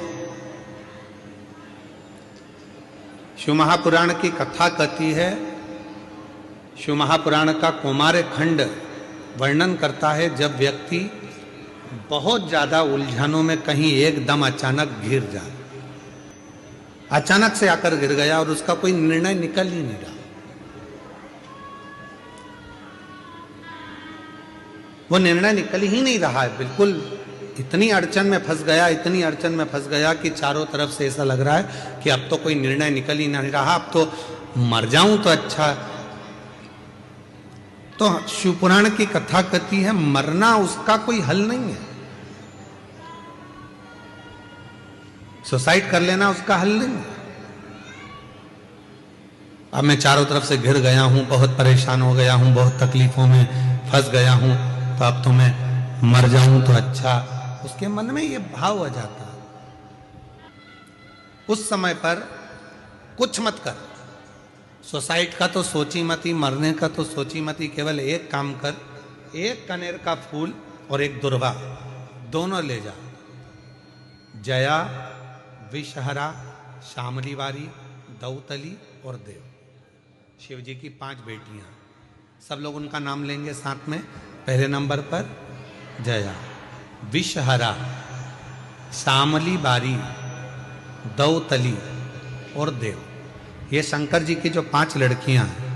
शिव महापुराण की कथा कहती है, शिव महापुराण का कौमार खंड वर्णन करता है, जब व्यक्ति बहुत ज्यादा उलझनों में कहीं एकदम अचानक घिर जाए, अचानक से आकर गिर गया और उसका कोई निर्णय निकल ही नहीं रहा, वो निर्णय निकल ही नहीं रहा है, बिल्कुल इतनी अड़चन में फंस गया, इतनी अड़चन में फंस गया कि चारों तरफ से ऐसा लग रहा है कि अब तो कोई निर्णय निकल ही नहीं रहा, अब तो मर जाऊं तो अच्छा। तो शिवपुराण की कथा कहती है, मरना उसका कोई हल नहीं है, सुसाइड कर लेना उसका हल नहीं है। अब मैं चारों तरफ से घिर गया हूं, बहुत परेशान हो गया हूं, बहुत तकलीफों में फंस गया हूं, तो अब तो मैं मर जाऊं तो अच्छा, उसके मन में ये भाव आ जाता है। उस समय पर कुछ मत कर, सुसाइड का तो सोची मत ही, मरने का तो सोची मत ही, केवल एक काम कर, एक कनेर का फूल और एक दुर्वा दोनों ले जा। जया, विषहरा, शामलीवारी, दौतली और देव, शिव जी की 5 बेटियां। सब लोग उनका नाम लेंगे साथ में। पहले नंबर पर जया, विषहरा, शामलीवारी, दौतली और देव। ये शंकर जी की जो 5 लड़कियां हैं,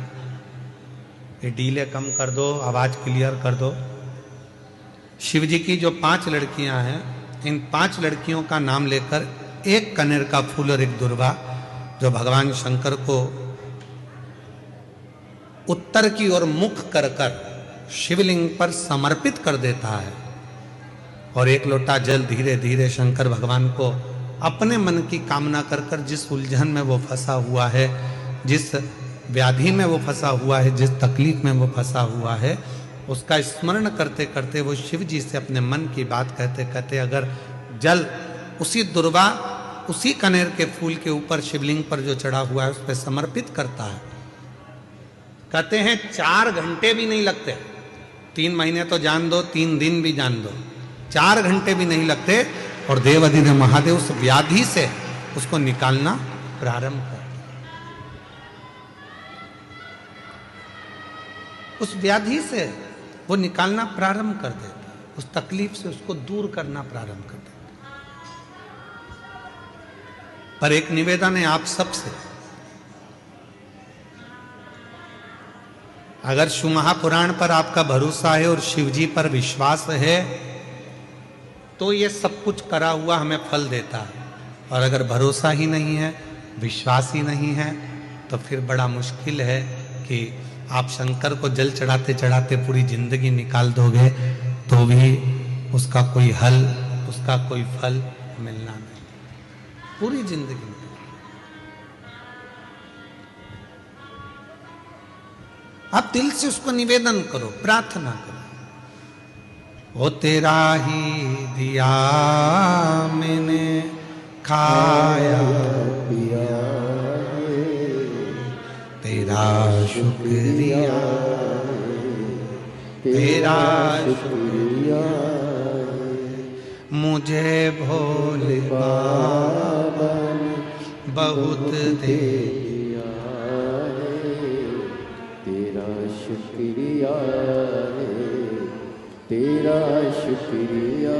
ये डीले कम कर दो, आवाज क्लियर कर दो। शिव जी की जो 5 लड़कियां हैं, इन 5 लड़कियों का नाम लेकर एक कनेर का फूल और एक दुर्वा, जो भगवान शंकर को उत्तर की ओर मुख कर कर शिवलिंग पर समर्पित कर देता है, और एक लोटा जल धीरे धीरे शंकर भगवान को अपने मन की कामना कर कर, जिस उलझन में वो फंसा हुआ है, जिस व्याधि में वो फंसा हुआ है, जिस तकलीफ में वो फंसा हुआ है, उसका स्मरण करते करते वो शिव जी से अपने मन की बात कहते कहते अगर जल उसी दुर्वा, उसी कनेर के फूल के ऊपर शिवलिंग पर जो चढ़ा हुआ है उस पर समर्पित करता है, कहते हैं 4 घंटे भी नहीं लगते। 3 महीने तो जान दो, 3 दिन भी जान दो, 4 घंटे भी नहीं लगते, और देवाधिदेव महादेव उस व्याधि से उसको निकालना प्रारंभ कर, उस व्याधि से वो निकालना प्रारंभ कर देता, उस तकलीफ से उसको दूर करना प्रारंभ कर देता। पर एक निवेदन है आप सबसे, अगर शिव महापुराण पर आपका भरोसा है और शिव जी पर विश्वास है, तो ये सब कुछ करा हुआ हमें फल देता है। और अगर भरोसा ही नहीं है, विश्वास ही नहीं है, तो फिर बड़ा मुश्किल है कि आप शंकर को जल चढ़ाते चढ़ाते पूरी जिंदगी निकाल दोगे तो भी उसका कोई हल, उसका कोई फल मिलना नहीं, पूरी जिंदगी। आप दिल से उसको निवेदन करो, प्रार्थना करो, वो तेरा ही दिया मैंने खाया पिया, तेरा शुक्रिया, तेरा शुक्रिया, मुझे भोले बाबा ने बहुत दे दिया है, तेरा शुक्रिया है, तेरा शुक्रिया।